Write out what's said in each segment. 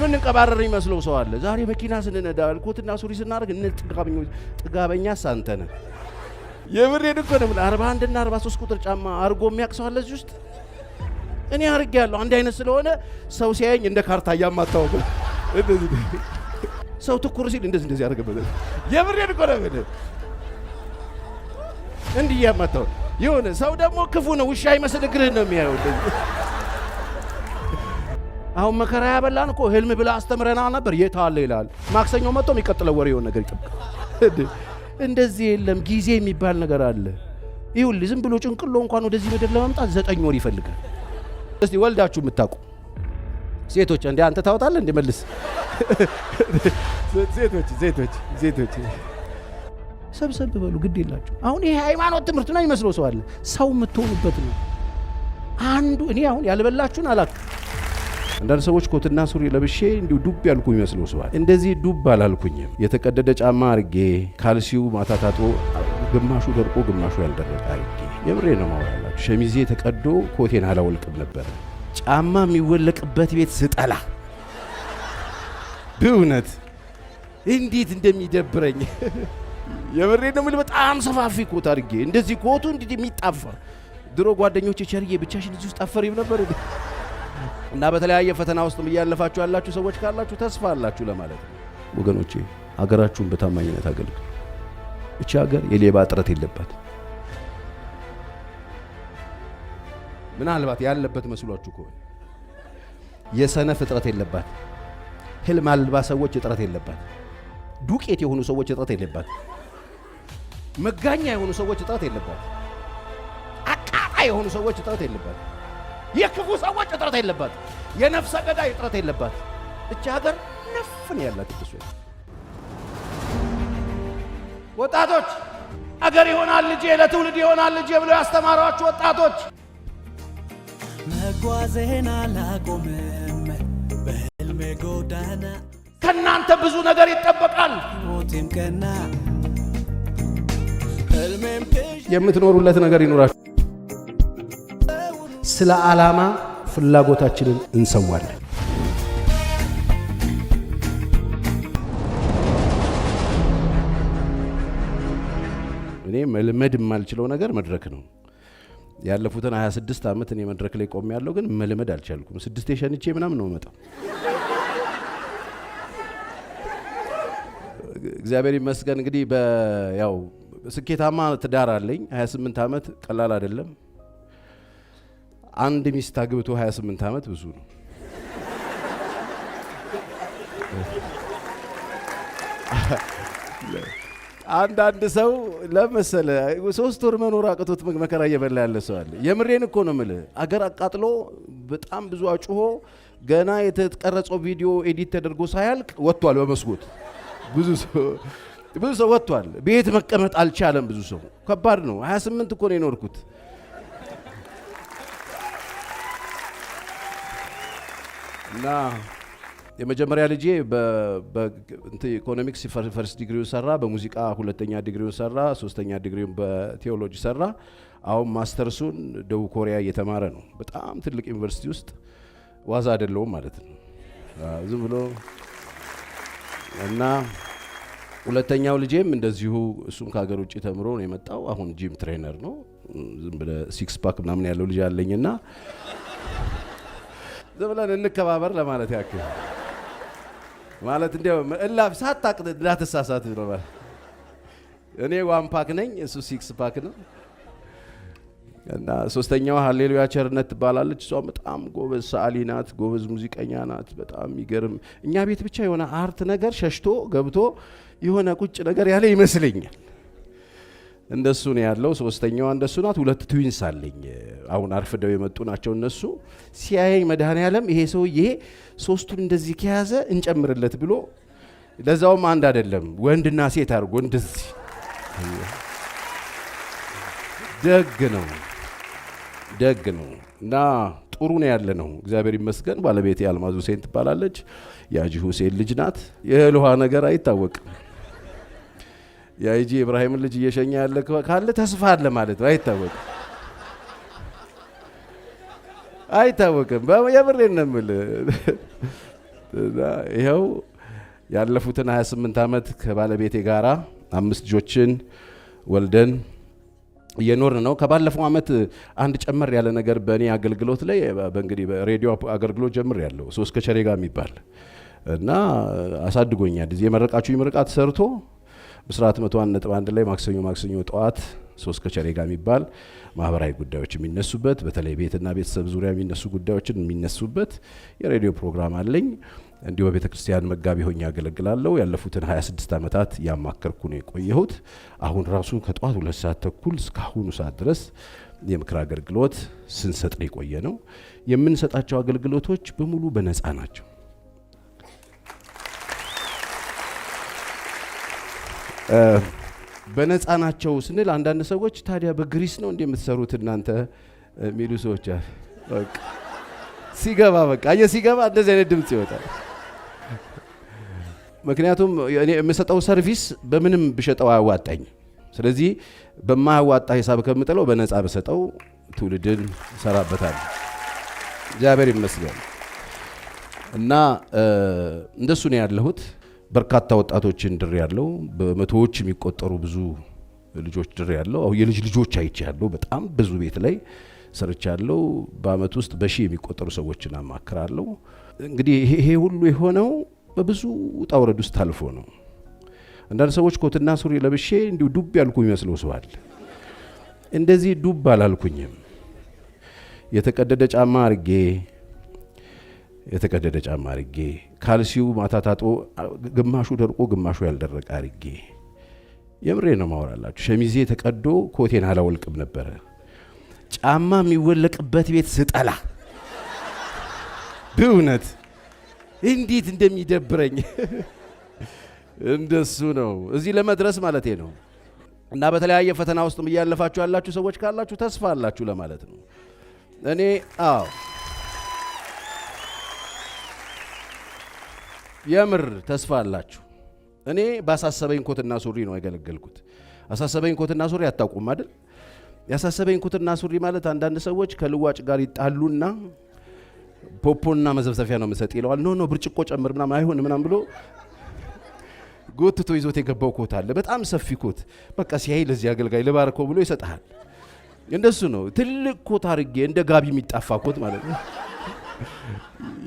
ምን እንቀባረር ይመስለው ሰው አለ። ዛሬ መኪና ስንነዳ ኮትና ሱሪ ስናደርግ ጥጋበኛ ሳንተነ የምሬን እኮ ነው። 41 እና 43 ቁጥር ጫማ አርጎ የሚያቅሰው አለ እዚህ ውስጥ። እኔ አርጌ ያለው አንድ አይነት ስለሆነ ሰው ሲያየኝ እንደ ካርታ ያማታው እንደዚህ ሰው ትኩር ሲል እንደዚህ ያደርገበት። የምሬን እኮ ነው። እንዲህ ያማታው የሆነ ሰው ደግሞ ክፉ ነው። ውሻ ይመስል እግርህን ነው የሚያየው። አሁን መከራ ያበላን እኮ ህልም ብላ አስተምረና ነበር። የት አለ ይላል። ማክሰኞ መጥቶ የሚቀጥለው ወሬ የሆነ ነገር ይጠብቃል። እንደዚህ የለም። ጊዜ የሚባል ነገር አለ። ይኸውልህ ዝም ብሎ ጭንቅሎ እንኳን ወደዚህ ምድር ለመምጣት 9 ወር ይፈልጋል። እስቲ ወልዳችሁ የምታውቁ ሴቶች እንደ አንተ ታውጣለህ እንደ መልስ ሴቶች ሰብሰብ በሉ፣ ግድ የላችሁ። አሁን ይሄ ሃይማኖት ትምህርት ነው ይመስለው ሰው አለ። ሰው የምትሆኑበት ነው አንዱ። እኔ አሁን ያልበላችሁን አላክ። አንዳንድ ሰዎች ኮትና ሱሪ ለብሼ እንዲሁ ዱብ ያልኩኝ ይመስለው ሰው አለ። እንደዚህ ዱብ አላልኩኝም። የተቀደደ ጫማ አርጌ ካልሲው ማታ ታጥቦ ግማሹ ደርቆ ግማሹ ያልደረቀ አርጌ የምሬ ነው ማወራላችሁ። ሸሚዜ ተቀዶ ኮቴን አላወልቅም ነበር። ጫማ የሚወለቅበት ቤት ስጠላ በእውነት እንዴት እንደሚደብረኝ የምሬ ነው። ምን በጣም ሰፋፊ ኮት አርጌ እንደዚህ ኮቱ እንዴት የሚጣፋ ድሮ ጓደኞቼ ቸርዬ ብቻሽን እዚህ ውስጥ አፈሪም ነበር እና በተለያየ ፈተና ውስጥ እያለፋችሁ ያላችሁ ሰዎች ካላችሁ ተስፋ አላችሁ ለማለት ነው። ወገኖቼ ሀገራችሁን በታማኝነት አገልግሉ። እቺ ሀገር የሌባ ጥረት የለባት። ምናልባት ያለበት መስሏችሁ ከሆነ የሰነፍ እጥረት የለባት። ህልም አልባ ሰዎች እጥረት የለባት። ዱቄት የሆኑ ሰዎች እጥረት የለባት። መጋኛ የሆኑ ሰዎች እጥረት የለባት። አቃጣይ የሆኑ ሰዎች እጥረት የለባት። የክፉ ሰዎች እጥረት የለባት። የነፍሰ ገዳይ እጥረት የለባት። እቺ ሀገር ነፍን ያላት እሱ። ወጣቶች አገር ይሆናል ልጄ፣ ለትውልድ ይሆናል ልጄ ብለው ያስተማሯችሁ ወጣቶች መጓዜና ላቆምም በህልሜ ጎዳና ከናንተ ብዙ ነገር ይጠበቃል። ሞቴም ቀና ህልሜም የምትኖሩለት ነገር ይኖራችሁ። ስለ ዓላማ ፍላጎታችንን እንሰዋለን። እኔ መልመድ የማልችለው ነገር መድረክ ነው። ያለፉትን 26 ዓመት እኔ መድረክ ላይ ቆሜ ያለው ግን መልመድ አልቻልኩም። 6 ሸንቼ ምናምን ነው መጣው። እግዚአብሔር ይመስገን። እንግዲህ ያው ስኬታማ ትዳር አለኝ። 28 ዓመት ቀላል አይደለም። አንድ ሚስት አግብቶ 28 ዓመት ብዙ ነው። አንዳንድ ሰው ለመሰለ 3 ወር መኖር አቅቶት መከራ እየበላ ያለ ሰው አለ። የምሬን እኮ ነው የምልህ። አገር አቃጥሎ በጣም ብዙ አጭሆ ገና የተቀረጸው ቪዲዮ ኤዲት ተደርጎ ሳያልቅ ወጥቷል በመስኮት። ብዙ ሰው ወጥቷል። ቤት መቀመጥ አልቻለም። ብዙ ሰው ከባድ ነው። 28 እኮ ነው የኖርኩት። እና የመጀመሪያ ልጄ በኢኮኖሚክስ ፈርስት ዲግሪውን ሰራ፣ በሙዚቃ ሁለተኛ ዲግሪውን ሰራ፣ ሶስተኛ ዲግሪውን በቴዎሎጂ ሰራ። አሁን ማስተርሱን ደቡብ ኮሪያ እየተማረ ነው። በጣም ትልቅ ዩኒቨርሲቲ ውስጥ ዋዛ አይደለውም ማለት ነው። ዝም ብሎ እና ሁለተኛው ልጄም እንደዚሁ እሱም ከሀገር ውጭ ተምሮ ነው የመጣው። አሁን ጂም ትሬነር ነው። ዝም ብለ ሲክስ ፓክ ምናምን ያለው ልጅ አለኝና ዝም ብለን እንከባበር ለማለት ያክል ማለት እንዲያው እላፍ ሳታቅ እንዳትሳሳት ነው ማለት። እኔ 1 ፓክ ነኝ፣ እሱ 6 ፓክ ነው። እና ሶስተኛው ሃሌሉያ ቸርነት ትባላለች። እሷ በጣም ጎበዝ ሰዓሊ ናት፣ ጎበዝ ሙዚቀኛ ናት። በጣም ይገርም። እኛ ቤት ብቻ የሆነ አርት ነገር ሸሽቶ ገብቶ የሆነ ቁጭ ነገር ያለ ይመስለኛል። እንደሱ ነው ያለው። ሶስተኛዋ እንደሱ ናት። 2 ትዊንስ አለኝ። አሁን አርፍደው የመጡ ናቸው እነሱ። ሲያየኝ መድኃኔዓለም ይሄ ሰውዬ 3ቱን እንደዚህ ከያዘ እንጨምርለት ብሎ ለዛውም አንድ አይደለም ወንድና ሴት አድርጎ እንደዚህ ደግ ነው እና ጥሩ ነው ያለ ነው። እግዚአብሔር ይመስገን። ባለቤቴ አልማዝ ሁሴን ትባላለች። ያጂ ሁሴን ልጅ ናት። የህልዋ ነገር አይታወቅም። ያጂ ኢብራሂም ልጅ እየሸኛ ያለ ካለ ተስፋ አለ ማለት ነው። አይታወቅም። የምሬን ነው የምልህ። ይኸው ያለፉትን 28 ዓመት ከባለቤቴ ጋራ 5 ልጆችን ወልደን እየኖርን ነው። ከባለፈው ዓመት አንድ ጨመር ያለ ነገር በእኔ አገልግሎት ላይ በእንግዲህ በሬዲዮ አገልግሎት ጀምር ያለው 3 ከቸሬ ጋር የሚባል እና አሳድጎኛል። እዚህ የመረቃችሁ ምርቃት ሰርቶ ብስራት 101.1 ላይ ማክሰኞ ጠዋት 3 ከቸሬ ጋር የሚባል ማህበራዊ ጉዳዮች የሚነሱበት በተለይ ቤትና ቤተሰብ ዙሪያ የሚነሱ ጉዳዮችን የሚነሱበት የሬዲዮ ፕሮግራም አለኝ። እንዲሁ በቤተ ክርስቲያን መጋቢ ሆኜ ያገለግላለሁ። ያለፉትን 26 ዓመታት ያማከርኩ ነው የቆየሁት። አሁን ራሱ ከጠዋት 2 ሰዓት ተኩል እስከ አሁኑ ሰዓት ድረስ የምክር አገልግሎት ስንሰጥ ነው የቆየ ነው። የምንሰጣቸው አገልግሎቶች በሙሉ በነፃ ናቸው። በነፃ ናቸው ስንል አንዳንድ ሰዎች ታዲያ በግሪስ ነው እንደምትሰሩት እናንተ የሚሉ ሰዎች በቃ ሲገባ እንደዚህ አይነት ድምጽ ይወጣል። ምክንያቱም እኔ የምሰጠው ሰርቪስ በምንም ብሸጠው አያዋጣኝ። ስለዚህ በማያዋጣ ሂሳብ ከምጥለው በነፃ በሰጠው ትውልድን ሰራበታል። እግዚአብሔር ይመስገን እና እንደሱ ነው ያለሁት። በርካታ ወጣቶችን ድር ያለው በመቶዎች የሚቆጠሩ ብዙ ልጆች ድር ያለው አሁን የልጅ ልጆች አይቻለሁ። በጣም ብዙ ቤት ላይ ሰርቻለሁ። በአመት ውስጥ በሺ የሚቆጠሩ ሰዎችን አማክራለሁ። እንግዲህ ይሄ ሁሉ የሆነው በብዙ ውጣ ውረድ ውስጥ ታልፎ ነው። አንዳንድ ሰዎች ኮትና ሱሪ ለብሼ እንዲሁ ዱብ ያልኩ ይመስለው ሰዋል። እንደዚህ ዱብ አላልኩኝም። የተቀደደ ጫማ አርጌ ካልሲው ማታ ታጥቦ ግማሹ ደርቆ ግማሹ ያልደረቀ አርጌ የምሬ ነው ማወራላችሁ። ሸሚዜ ተቀዶ ኮቴን አላወልቅም ነበረ። ጫማ የሚወለቅበት ቤት ስጠላ በእውነት እንዴት እንደሚደብረኝ እንደሱ ነው እዚህ ለመድረስ ማለቴ ነው። እና በተለያየ ፈተና ውስጥ እያለፋችሁ ያላችሁ ሰዎች ካላችሁ ተስፋ አላችሁ ለማለት ነው። እኔ የምር ተስፋ አላችሁ። እኔ ባሳሰበኝ ኮትና ሱሪ ነው ያገለገልኩት። አሳሰበኝ ኮትና ሱሪ አታውቁም አይደል? ያሳሰበኝ ኮትና ሱሪ ማለት አንዳንድ ሰዎች ከልዋጭ ጋር ይጣሉና ፖፖና መዘፍዘፊያ ነው መሰጥ ይለዋል። ኖ ብርጭቆ ጨምር ምናምን አይሆን ምናምን ብሎ ጎትቶ ይዞት የገባው ኮት አለ። በጣም ሰፊ ኮት በቃ ሲያይ ለዚህ አገልጋይ ልባርከው ብሎ ይሰጣል። እንደሱ ነው። ትልቅ ኮት አርጌ እንደ ጋቢ የሚጣፋ ኮት ማለት ነው።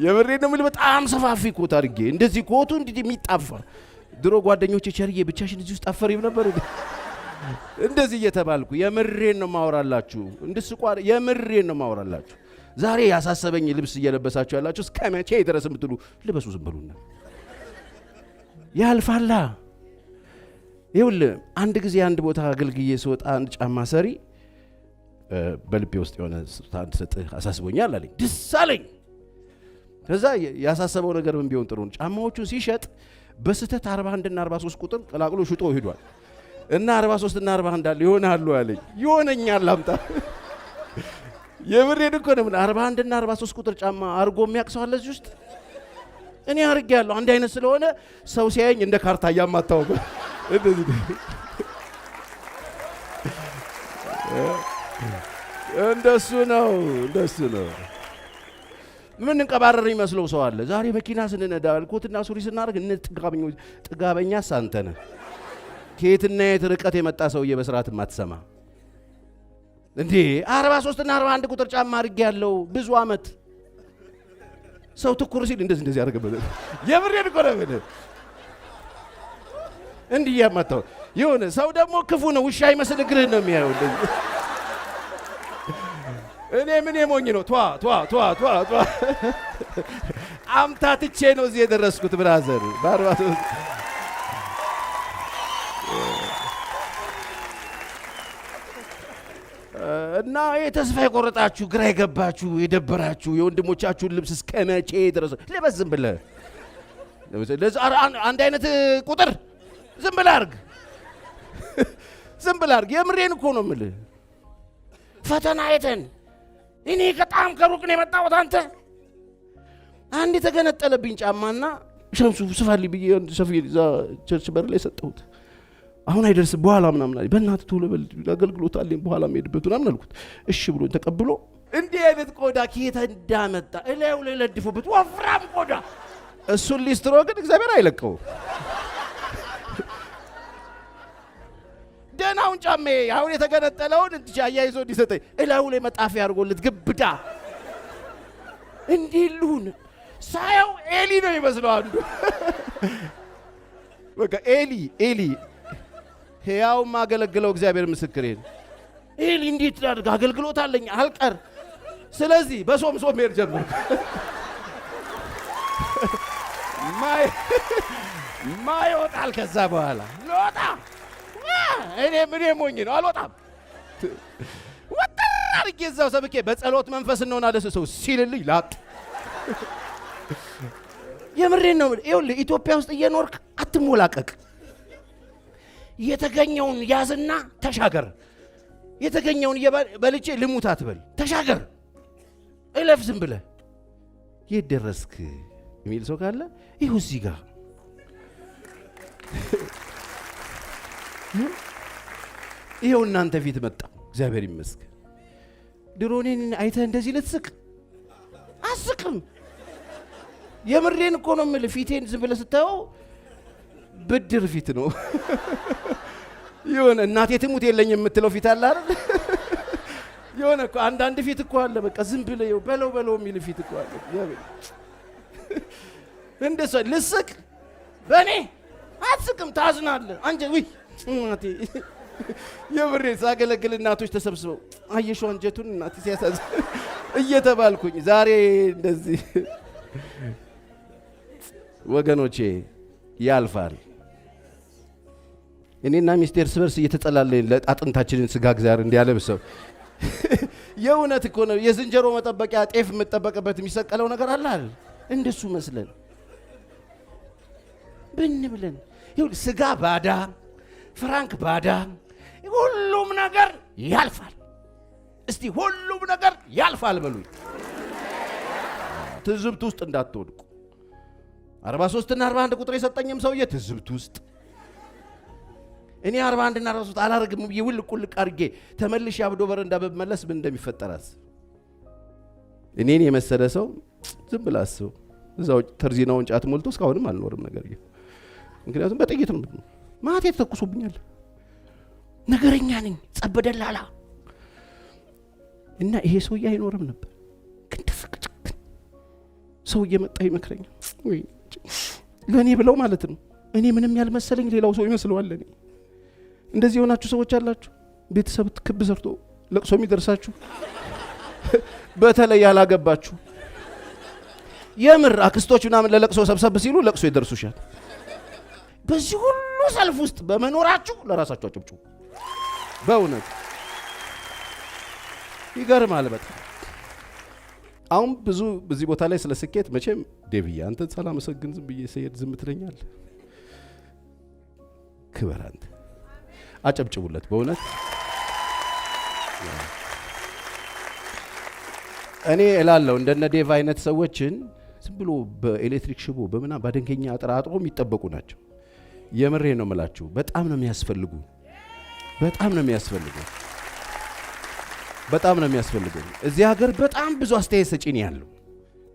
የምሬን ነው። በጣም ሰፋፊ ኮት አርጌ እንደዚህ ኮቱ እንዲህ የሚጣፋ ድሮ ጓደኞቼ ቸርዬ ብቻሽን እዚህ ውስጥ አፈሪም ነበር እንደዚህ እየተባልኩ የምሬን ነው ማወራላችሁ። እንድስቋ የምሬን ነው ማወራላችሁ። ዛሬ ያሳሰበኝ ልብስ እየለበሳችሁ ያላችሁ እስከ መቼ ድረስ የምትሉ ልበሱ ዝም በሉና ያልፋላ። ይኸውልህ አንድ ጊዜ አንድ ቦታ አገልግዬ ስወጣ አንድ ጫማ ሰሪ በልቤ ውስጥ የሆነ አንድ ሰጥህ አሳስቦኛል አለኝ። ደስ አለኝ። ከዛ ያሳሰበው ነገር ምን ቢሆን ጥሩ ነው? ጫማዎቹን ሲሸጥ በስተት 41 እና 43 ቁጥር ቀላቅሎ ሽጦ ሄዷል። እና 43 እና 41 አለ ይሆናሉ አለኝ። ይሆነኛል አምጣ። የምሬን እኮ ነው። 41 እና 43 ቁጥር ጫማ አርጎ የሚያቅሰው አለ እዚህ ውስጥ። እኔ አርጌያለሁ። አንድ አይነት ስለሆነ ሰው ሲያየኝ እንደ ካርታ ያማታው እንደሱ ነው። ምን እንቀባረር ይመስለው ሰው አለ። ዛሬ መኪና ስንነዳ ኮትና ሱሪ ስናደርግ ጥጋበኛ ሳንተነ ከየትና የት ርቀት የመጣ ሰውዬ በስርዓት ማትሰማ እንዴ 43 እና 41 ቁጥር ጫማ አርጌያለሁ ብዙ አመት። ሰው ትኩር ሲል እንደዚህ ያደርገበት የምሬን እኮ ነው። እንዲህ ያማታው የሆነ ሰው ደግሞ ክፉ ነው። ውሻ ይመስል እግርህን ነው የሚያየው እንደዚህ። እኔ ምን የሞኝ ነው ቷ አምታትቼ ነው እዚህ የደረስኩት ብራዘር በ43 እና የተስፋ የቆረጣችሁ ግራ የገባችሁ የደበራችሁ የወንድሞቻችሁን ልብስ እስከ መቼ ድረስ ልበስ? ዝም ብለህ አንድ አይነት ቁጥር ዝም ብለህ አርግ። የምሬን እኮ ነው የምልህ። ፈተና አይተን እኔ በጣም ከሩቅ ነው የመጣሁት። አንተ አንድ የተገነጠለብኝ ጫማና ሸምሱ ስፋልኝ ብዬ ቸርች በር ላይ ሰጠሁት። አሁን አይደርስም በኋላ ምናምን አለ። በእናትህ ቶሎ በል አገልግሎት አለኝ በኋላ የምሄድበት ምናምን አልኩት። እሺ ብሎ ተቀብሎ እንዲህ አይነት ቆዳ ከየት እንዳመጣ እላዩ ላይ ለድፎበት ወፍራም ቆዳ እሱን ሊስትሮ ግን እግዚአብሔር አይለቀው። ደናውን ጫሜ አሁን የተገነጠለውን እንጂ አያይዞ እንዲሰጠኝ እላዩ ላይ መጣፊያ አድርጎልት ግብዳ እንዲሉን ሳያው ኤሊ ነው ይመስለው አንዱ። በቃ ኤሊ ሕያው ማገለግለው እግዚአብሔር ምስክሬ ነው። ኤሊ እንዴት ላድርግ አገልግሎት አለኝ አልቀር። ስለዚህ በሶም ሄድ ጀመርኩ። ማይወጣል ከዛ በኋላ ሎጣ እኔ ሞኝ ነው አልወጣም። ወጣ አድርጌ እዛው ሰብኬ በጸሎት መንፈስ እንሆናለን ሰው ሲልልኝ ላጥ። የምሬን ነው። ይኸውልህ ኢትዮጵያ ውስጥ እየኖርክ አትሞላቀቅ። የተገኘውን ያዝና ተሻገር። የተገኘውን በልቼ ልሙት አትበል፣ ተሻገር። እለፍ ዝም ብለህ። የት ደረስክ የሚል ሰው ካለ ይኸው እዚህ ጋር ይኸው እናንተ ፊት መጣ። እግዚአብሔር ይመስገን። ድሮኔን አይተህ እንደዚህ ልትስቅ አስቅም። የምሬን እኮ ነው የምልህ። ፊቴን ዝም ብለህ ስታየው ብድር ፊት ነው። የሆነ እናቴ ትሙት የለኝ የምትለው ፊት አለ አይደል? የሆነ እኮ አንዳንድ ፊት እኮ አለ። በቃ ዝም ብለህ በለው የሚል ፊት እኮ አለ። እንደሱ ልስቅ በእኔ አትስቅም፣ ታዝናለህ አንጀ ውይ እናቴ። የምሬን ሳገለግል እናቶች ተሰብስበው አየሽው አንጀቱን እናቴ ሲያሳዝ እየተባልኩኝ ዛሬ እንደዚህ ወገኖቼ ያልፋል። እኔና ሚስቴር እርስ በርስ እየተጸላለልን ለአጥንታችንን ስጋ እግዚአብሔር እንዲያለብሰው። የእውነት እኮ ነው። የዝንጀሮ መጠበቂያ ጤፍ የምትጠበቅበት የሚሰቀለው ነገር አለ አይደል? እንደሱ መስለን ብን ብለን ይኸውልህ፣ ስጋ ባዳ፣ ፍራንክ ባዳ፣ ሁሉም ነገር ያልፋል። እስቲ ሁሉም ነገር ያልፋል በሉኝ። ትዝብት ውስጥ እንዳትወድቁ። 43 እና 41 ቁጥር የሰጠኝም ሰውዬ ትዝብት ውስጥ እኔ 41 እና 43 አላረግም ብዬ ውልቅ አድርጌ ተመልሼ አብዶ በረንዳ በመለስ ምን እንደሚፈጠራስ እኔን የመሰለ ሰው ዝም ብላ አስበው። እዛው ተርዚናውን ጫት ሞልቶ እስካሁንም አልኖርም ነገር ይሄ። ምክንያቱም በጥይት ነው ማቴ ተተኩሶብኛል። ነገረኛ ነኝ ጸበደላላ እና ይሄ ሰውዬ አይኖርም ነበር። ግን ተፍቅጭ ሰው እየመጣ ይመክረኛል። ወይ ለኔ ብለው ማለት ነው። እኔ ምንም ያልመሰለኝ ሌላው ሰው ይመስለዋል። እኔ እንደዚህ የሆናችሁ ሰዎች አላችሁ። ቤተሰብ ክብ ሰርቶ ለቅሶ የሚደርሳችሁ በተለይ ያላገባችሁ የምር አክስቶች ምናምን ለለቅሶ ሰብሰብ ሲሉ ለቅሶ ይደርሱሻል። በዚህ ሁሉ ሰልፍ ውስጥ በመኖራችሁ ለራሳችሁ አጭብጩ። በእውነት ይገርማል በጣም። አሁን ብዙ በዚህ ቦታ ላይ ስለ ስኬት መቼም ዴቪያ አንተን ሳላመሰግን ዝም ብዬ ስሄድ ዝም ትለኛለህ። ክብር አንተ አጨብጭቡለት በእውነት። እኔ እላለሁ እንደነ ዴቭ አይነት ሰዎችን ዝም ብሎ በኤሌክትሪክ ሽቦ በመና ባደንገኛ አጥራጥሮ የሚጠበቁ ናቸው። የምሬ ነው የምላችሁ። በጣም ነው የሚያስፈልጉ። እዚህ ሀገር በጣም ብዙ አስተያየት ሰጪ ነው ያለው።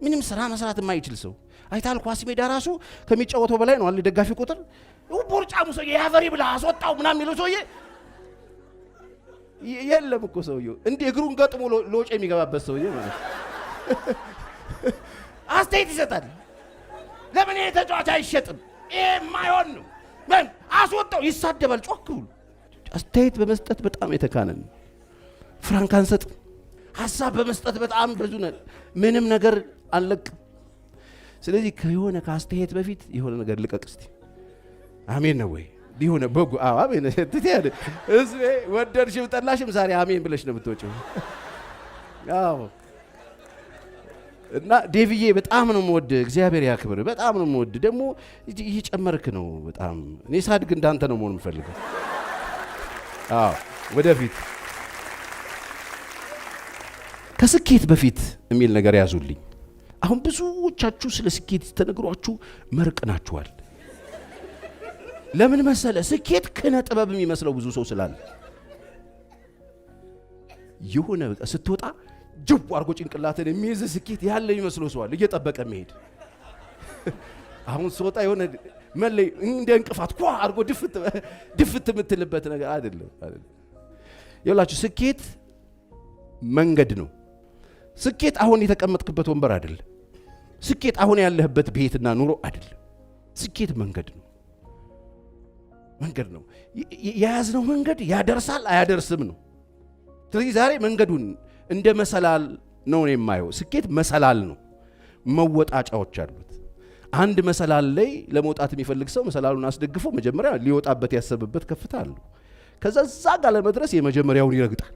ምንም ስራ መስራት የማይችል ሰው አይታል። ኳስ ሜዳ ራሱ ከሚጫወተው በላይ ነው አለ ደጋፊ ቁጥር ቦርጫሙ ሰውዬ ያፈሪ ብላ አስወጣው ምናምን የሚለው ሰውዬ የለም እኮ ሰውዬው እንዲህ እግሩን ገጥሞ ሎጭ የሚገባበት ሰውዬ ማለት አስተያየት ይሰጣል። ለምን ይሄ ተጫዋች አይሸጥም? ይሄ የማይሆን ነው። ምን አስወጣው ይሳደባል። ጮክ ብሎ አስተያየት በመስጠት በጣም የተካነን። ፍራንክ አንሰጥም። ሐሳብ በመስጠት በጣም ብዙ ነን። ምንም ነገር አንለቅም። ስለዚህ ከሆነ ከአስተያየት በፊት የሆነ ነገር ልቀቅ እስቲ። አሜን ነው ወይ? ሊሆነ በጉ አሜን ትትያለ እዚህ ወደድሽም ጠላሽም ዛሬ አሜን ብለሽ ነው የምትወጪው። አዎ እና ዴቪዬ በጣም ነው የምወድ። እግዚአብሔር ያክብር። በጣም ነው የምወድ። ደግሞ እየጨመርክ ነው በጣም። እኔ ሳድግ እንዳንተ ነው መሆን የምፈልገው። አዎ ወደፊት ከስኬት በፊት የሚል ነገር ያዙልኝ። አሁን ብዙዎቻችሁ ስለ ስኬት ተነግሯችሁ መርቅናችኋል። ለምን መሰለ? ስኬት ከነ ጥበብ የሚመስለው ብዙ ሰው ስላለ የሆነ ስትወጣ ጅብ አርጎ ጭንቅላትን የሚይዝ ስኬት ያለ ይመስለው ሰው አለ እየጠበቀ መሄድ። አሁን ስወጣ የሆነ መለይ እንደ እንቅፋት ኳ አድርጎ ድፍት የምትልበት ነገር አይደለም። ይኸውላችሁ ስኬት መንገድ ነው። ስኬት አሁን የተቀመጥክበት ወንበር አይደለም። ስኬት አሁን ያለህበት ቤትና ኑሮ አይደለም። ስኬት መንገድ ነው። መንገድ ነው። የያዝነው መንገድ ያደርሳል አያደርስም ነው። ስለዚህ ዛሬ መንገዱን እንደ መሰላል ነው የማየው። ስኬት መሰላል ነው። መወጣጫዎች አሉት። አንድ መሰላል ላይ ለመውጣት የሚፈልግ ሰው መሰላሉን አስደግፎ መጀመሪያ ሊወጣበት ያሰበበት ከፍታ አለው። ከዛ እዛ ጋር ለመድረስ የመጀመሪያውን ይረግጣል።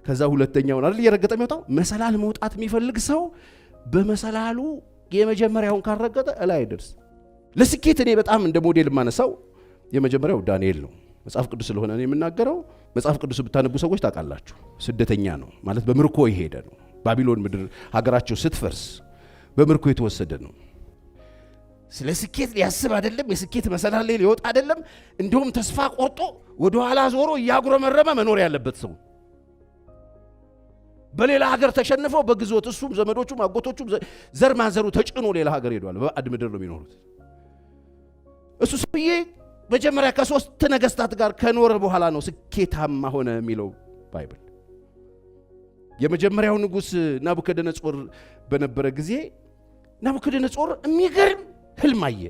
ከዛ ሁለተኛውን አይደል እየረገጠ የሚወጣው። መሰላል መውጣት የሚፈልግ ሰው በመሰላሉ የመጀመሪያውን ካረገጠ እላይ አይደርስ። ለስኬት እኔ በጣም እንደ ሞዴል የማነሳው የመጀመሪያው ዳንኤል ነው። መጽሐፍ ቅዱስ ስለሆነ እኔ የምናገረው። መጽሐፍ ቅዱስ ብታነቡ ሰዎች ታውቃላችሁ። ስደተኛ ነው ማለት በምርኮ የሄደ ነው። ባቢሎን ምድር ሀገራቸው ስትፈርስ በምርኮ የተወሰደ ነው። ስለ ስኬት ሊያስብ አይደለም። የስኬት መሰላል ላይ ሊወጣ አይደለም። እንዲሁም ተስፋ ቆርጦ ወደ ኋላ ዞሮ እያጉረመረመ መኖር ያለበት ሰው። በሌላ ሀገር ተሸንፈው በግዞት እሱም ዘመዶቹም አጎቶቹም ዘር ማንዘሩ ተጭኖ ሌላ ሀገር ሄዷል። በባዕድ ምድር ነው የሚኖሩት። እሱ ሰውዬ መጀመሪያ ከሶስት ነገስታት ጋር ከኖረ በኋላ ነው ስኬታማ ሆነ የሚለው ባይብል። የመጀመሪያው ንጉስ ናቡከደነጾር በነበረ ጊዜ ናቡከደነጾር የሚገርም ህልም አየ።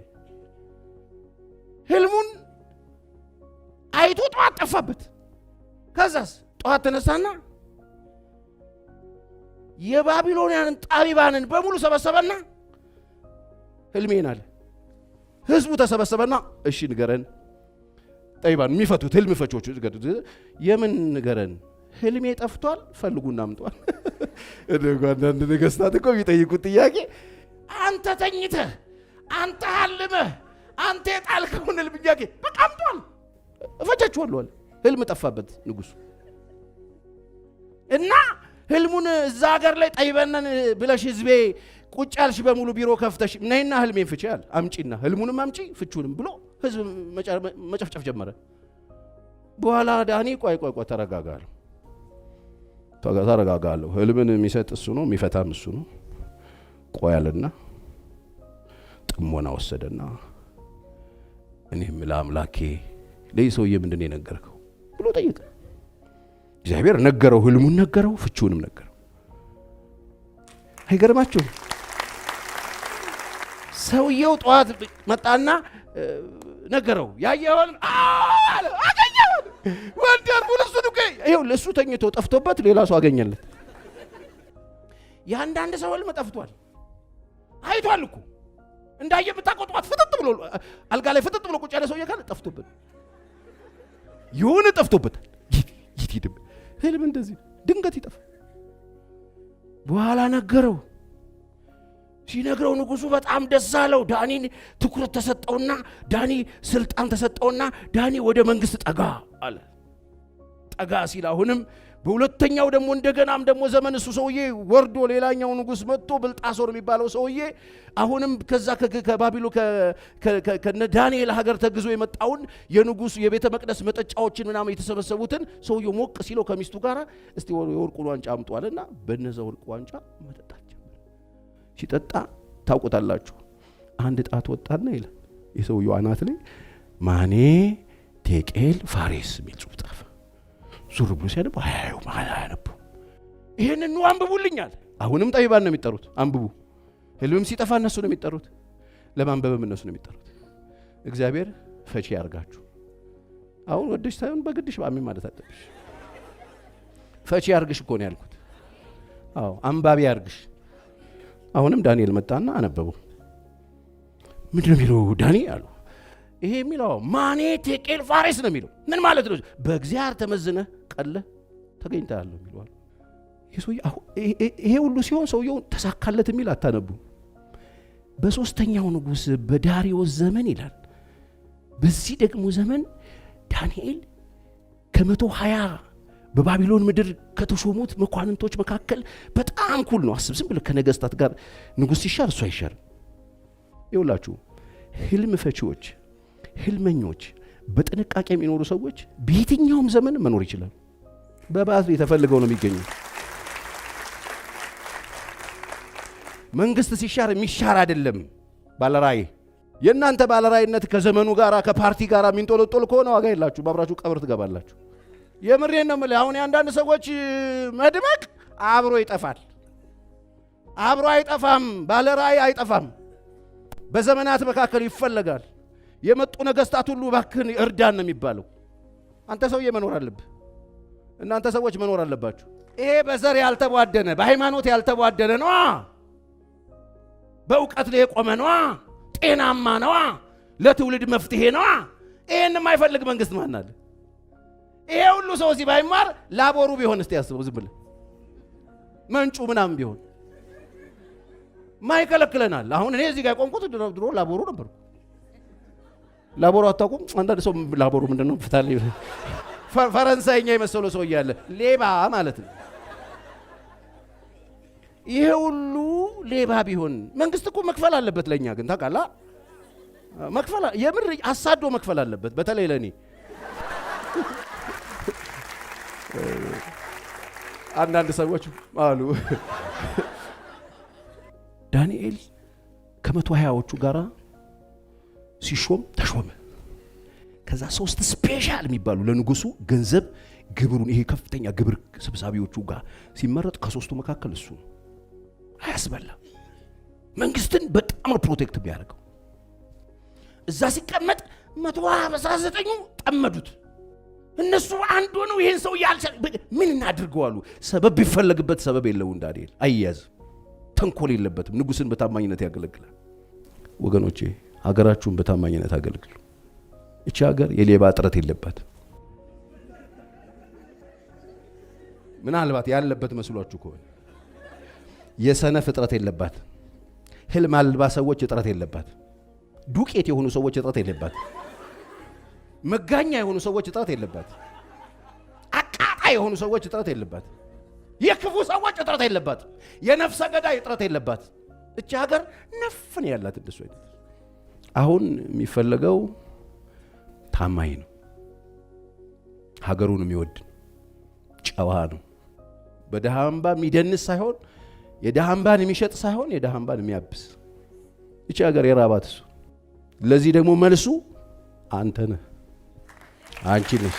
ህልሙን አይቶ ጠዋት ጠፋበት። ከዛስ ጠዋት ተነሳና የባቢሎናውያን ጠቢባንን በሙሉ ሰበሰበና ህልሜን አለ። ህዝቡ ተሰበሰበና እሺ ንገረን፣ ጠቢባን የሚፈቱት ህልም ፈቾቹ የምን ንገረን? ህልሜ ጠፍቷል፣ ፈልጉና አምጧል። አንዳንድ ነገስታት እኮ የሚጠይቁት ጥያቄ አንተ ተኝተህ አንተ ሐልመህ አንተ የጣልከውን ህልም ጥያቄ በቃ አምጧል፣ እፈጃችኋለሁ አለ። ህልም ጠፋበት ንጉሱ እና ህልሙን እዛ ሀገር ላይ ጠይበነን ብለሽ ህዝቤ ቁጭ ያልሽ በሙሉ ቢሮ ከፍተሽ ነይና ህልሜን ፍቺ አለ። አምጪና ህልሙንም አምጪ ፍቹንም ብሎ ህዝብ መጨፍጨፍ ጀመረ። በኋላ ዳኒ ቆይ ተረጋጋለሁ። ህልምን የሚሰጥ እሱ ነው፣ የሚፈታም እሱ ነው። ቆይ አለና ጥሞና ወሰደና እኔም ለአምላኬ ለይ ሰውዬ ምንድነው የነገርከው ብሎ ጠየቀ። እግዚአብሔር ነገረው፣ ህልሙን ነገረው፣ ፍቹንም ነገረው። አይገርማችሁም? ሰውየው ጠዋት መጣና ነገረው። ያየውን አገኘው። ወንደር ሙሉሱ ዱቄ ይሄው ለሱ ተኝቶ ጠፍቶበት ሌላ ሰው አገኘለት። ያንዳንድ ሰው ህልም ጠፍቷል። አይቷል እኮ እንዳየ ብታቆጥዋት ፍጥጥ ብሎ አልጋ ላይ ፍጥጥ ብሎ ቁጭ ያለ ሰውዬ ካለ ጠፍቶበት ይሁን ጠፍቶበታል። ይትይድም ህልም እንደዚህ ድንገት ይጠፋ። በኋላ ነገረው። ሲነግረው ንጉሱ በጣም ደስ አለው። ዳኒን ትኩረት ተሰጠውና ዳኒ ስልጣን ተሰጠውና ዳኒ ወደ መንግስት ጠጋ አለ። ጠጋ ሲል አሁንም በሁለተኛው ደግሞ እንደገናም ደግሞ ዘመን እሱ ሰውዬ ወርዶ ሌላኛው ንጉስ መጥቶ ብልጣሶር የሚባለው ሰውዬ አሁንም ከዛ ከባቢሎ ከነ ዳንኤል ሀገር ተግዞ የመጣውን የንጉሱ የቤተ መቅደስ መጠጫዎችን ምናምን የተሰበሰቡትን ሰውዬው ሞቅ ሲለው ከሚስቱ ጋር እስቲ የወርቁን ዋንጫ አምጧልና በነዛ ወርቁ ዋንጫ መጠጣት ጀመረ። ሲጠጣ ታውቁታላችሁ፣ አንድ ጣት ወጣና ይላል የሰውዬው አናት ላይ ማኔ ቴቄል ፋሬስ የሚል ጽሑፍ ጻፈ። ዙር ብሎ ሲያነብ አያዩ ማላነቡ ይሄንን ነው አንብቡልኛል። አሁንም ጠቢባን ነው የሚጠሩት፣ አንብቡ። ህልምም ሲጠፋ እነሱ ነው የሚጠሩት፣ ለማንበብም እነሱ ነው የሚጠሩት። እግዚአብሔር ፈቺ ያርጋችሁ። አሁን ወደሽ ሳይሆን በግድሽ ባሚ ማለት አለብሽ። ፈቺ ያርግሽ እኮ ነው ያልኩት። አዎ አንባቢ ያርግሽ። አሁንም ዳንኤል መጣና አነበበው። ምንድነው የሚለው ዳኒ አሉ። ይሄ የሚለው ማኔ ቴቄል ፋሬስ ነው የሚለው። ምን ማለት ነው? በእግዚአብሔር ተመዝነህ ቀለ ተገኝተሃል ነው የሚለው። ይሄ ሁሉ ሲሆን ሰውየው ተሳካለት የሚል አታነቡ። በሶስተኛው ንጉስ በዳሪዮስ ዘመን ይላል። በዚህ ደግሞ ዘመን ዳንኤል ከ120 በባቢሎን ምድር ከተሾሙት መኳንንቶች መካከል በጣም ኩል ነው። አስብ፣ ዝም ብለህ ከነገስታት ጋር ንጉስ ሲሻር እሱ አይሻርም። ይውላችሁ ህልም ፈቺዎች፣ ህልመኞች፣ በጥንቃቄ የሚኖሩ ሰዎች በየትኛውም ዘመን መኖር ይችላል። በባዝ የተፈልገው ነው የሚገኙት። መንግስት ሲሻር የሚሻር አይደለም። ባለራእይ የእናንተ ባለራይነት ከዘመኑ ጋራ ከፓርቲ ጋራ ሚንጦለጦል ከሆነ ዋጋ የላችሁ፣ አብራችሁ ቀብር ትገባላችሁ። የምሬን ነው የምልህ። አሁን የአንዳንድ ሰዎች መድመቅ አብሮ ይጠፋል። አብሮ አይጠፋም። ባለራይ አይጠፋም። በዘመናት መካከል ይፈለጋል። የመጡ ነገስታት ሁሉ ባክን እርዳን ነው የሚባለው። አንተ ሰውዬ መኖር አለብህ። እናንተ ሰዎች መኖር አለባችሁ። ይሄ በዘር ያልተቧደነ በሃይማኖት ያልተቧደነ ነው። በእውቀት ላይ የቆመ ነው። ጤናማ ነው። ለትውልድ መፍትሄ ነው። ይሄን የማይፈልግ መንግስት ማን አለ? ይሄ ሁሉ ሰው እዚህ ባይማር ላቦሩ ቢሆን እስቲ ያስበው። ዝም ብለህ መንጩ ምናምን ቢሆን ማይከለክለናል። አሁን እኔ እዚህ ጋር ቆምኩት ድሮ ላቦሩ ነበር። ላቦሩ አታውቁም? አንዳንድ ሰው ላቦሩ ምንድነው ፍታል ፈረንሳይኛ የመሰለው ሰው እያለ ሌባ ማለት ነው። ይሄ ሁሉ ሌባ ቢሆን መንግስት እኮ መክፈል አለበት። ለኛ ግን ታውቃለህ፣ መክፈል የምር አሳዶ መክፈል አለበት። በተለይ ለኔ አንዳንድ ሰዎች አሉ ዳንኤል ከ120ዎቹ ጋራ ሲሾም ተሾመ። ከዛ 3 ስፔሻል የሚባሉ ለንጉሱ ገንዘብ ግብሩን ይሄ ከፍተኛ ግብር ሰብሳቢዎቹ ጋር ሲመረጥ ከ3ቱ መካከል እሱ አያስበላ። መንግስትን በጣም ፕሮቴክት ቢያደርገው እዛ ሲቀመጥ 119ኙ ጠመዱት። እነሱ አንዱ ነው። ይሄን ሰው ያልቻለ ምን እናድርገዋሉ? ሰበብ ቢፈለግበት ሰበብ የለው። ዳንኤል አያዝ ተንኮል የለበትም። ንጉስን በታማኝነት ያገለግላል። ወገኖቼ ሀገራችሁን በታማኝነት አገልግሉ። እቺ ሀገር የሌባ እጥረት የለባት። ምናልባት ያለበት መስሏችሁ ከሆነ የሰነፍ እጥረት የለባት። ህልም አልባ ሰዎች እጥረት የለባት። ዱቄት የሆኑ ሰዎች እጥረት የለባት። መጋኛ የሆኑ ሰዎች እጥረት የለባት። አቃጣይ የሆኑ ሰዎች እጥረት የለባት። የክፉ ሰዎች እጥረት የለባት። የነፍሰ ገዳይ እጥረት የለባት። እቺ ሀገር ነፍን ያላት እንደሱ አይደል። አሁን የሚፈለገው ታማኝ ነው። ሀገሩን የሚወድ ጨዋ ነው። በደሃ አምባ የሚደንስ ሳይሆን የደሃ አምባን የሚሸጥ ሳይሆን የደሃ አምባን የሚያብስ። እቺ ሀገር የራባት እሱ። ለዚህ ደግሞ መልሱ አንተ ነህ፣ አንቺ ነሽ።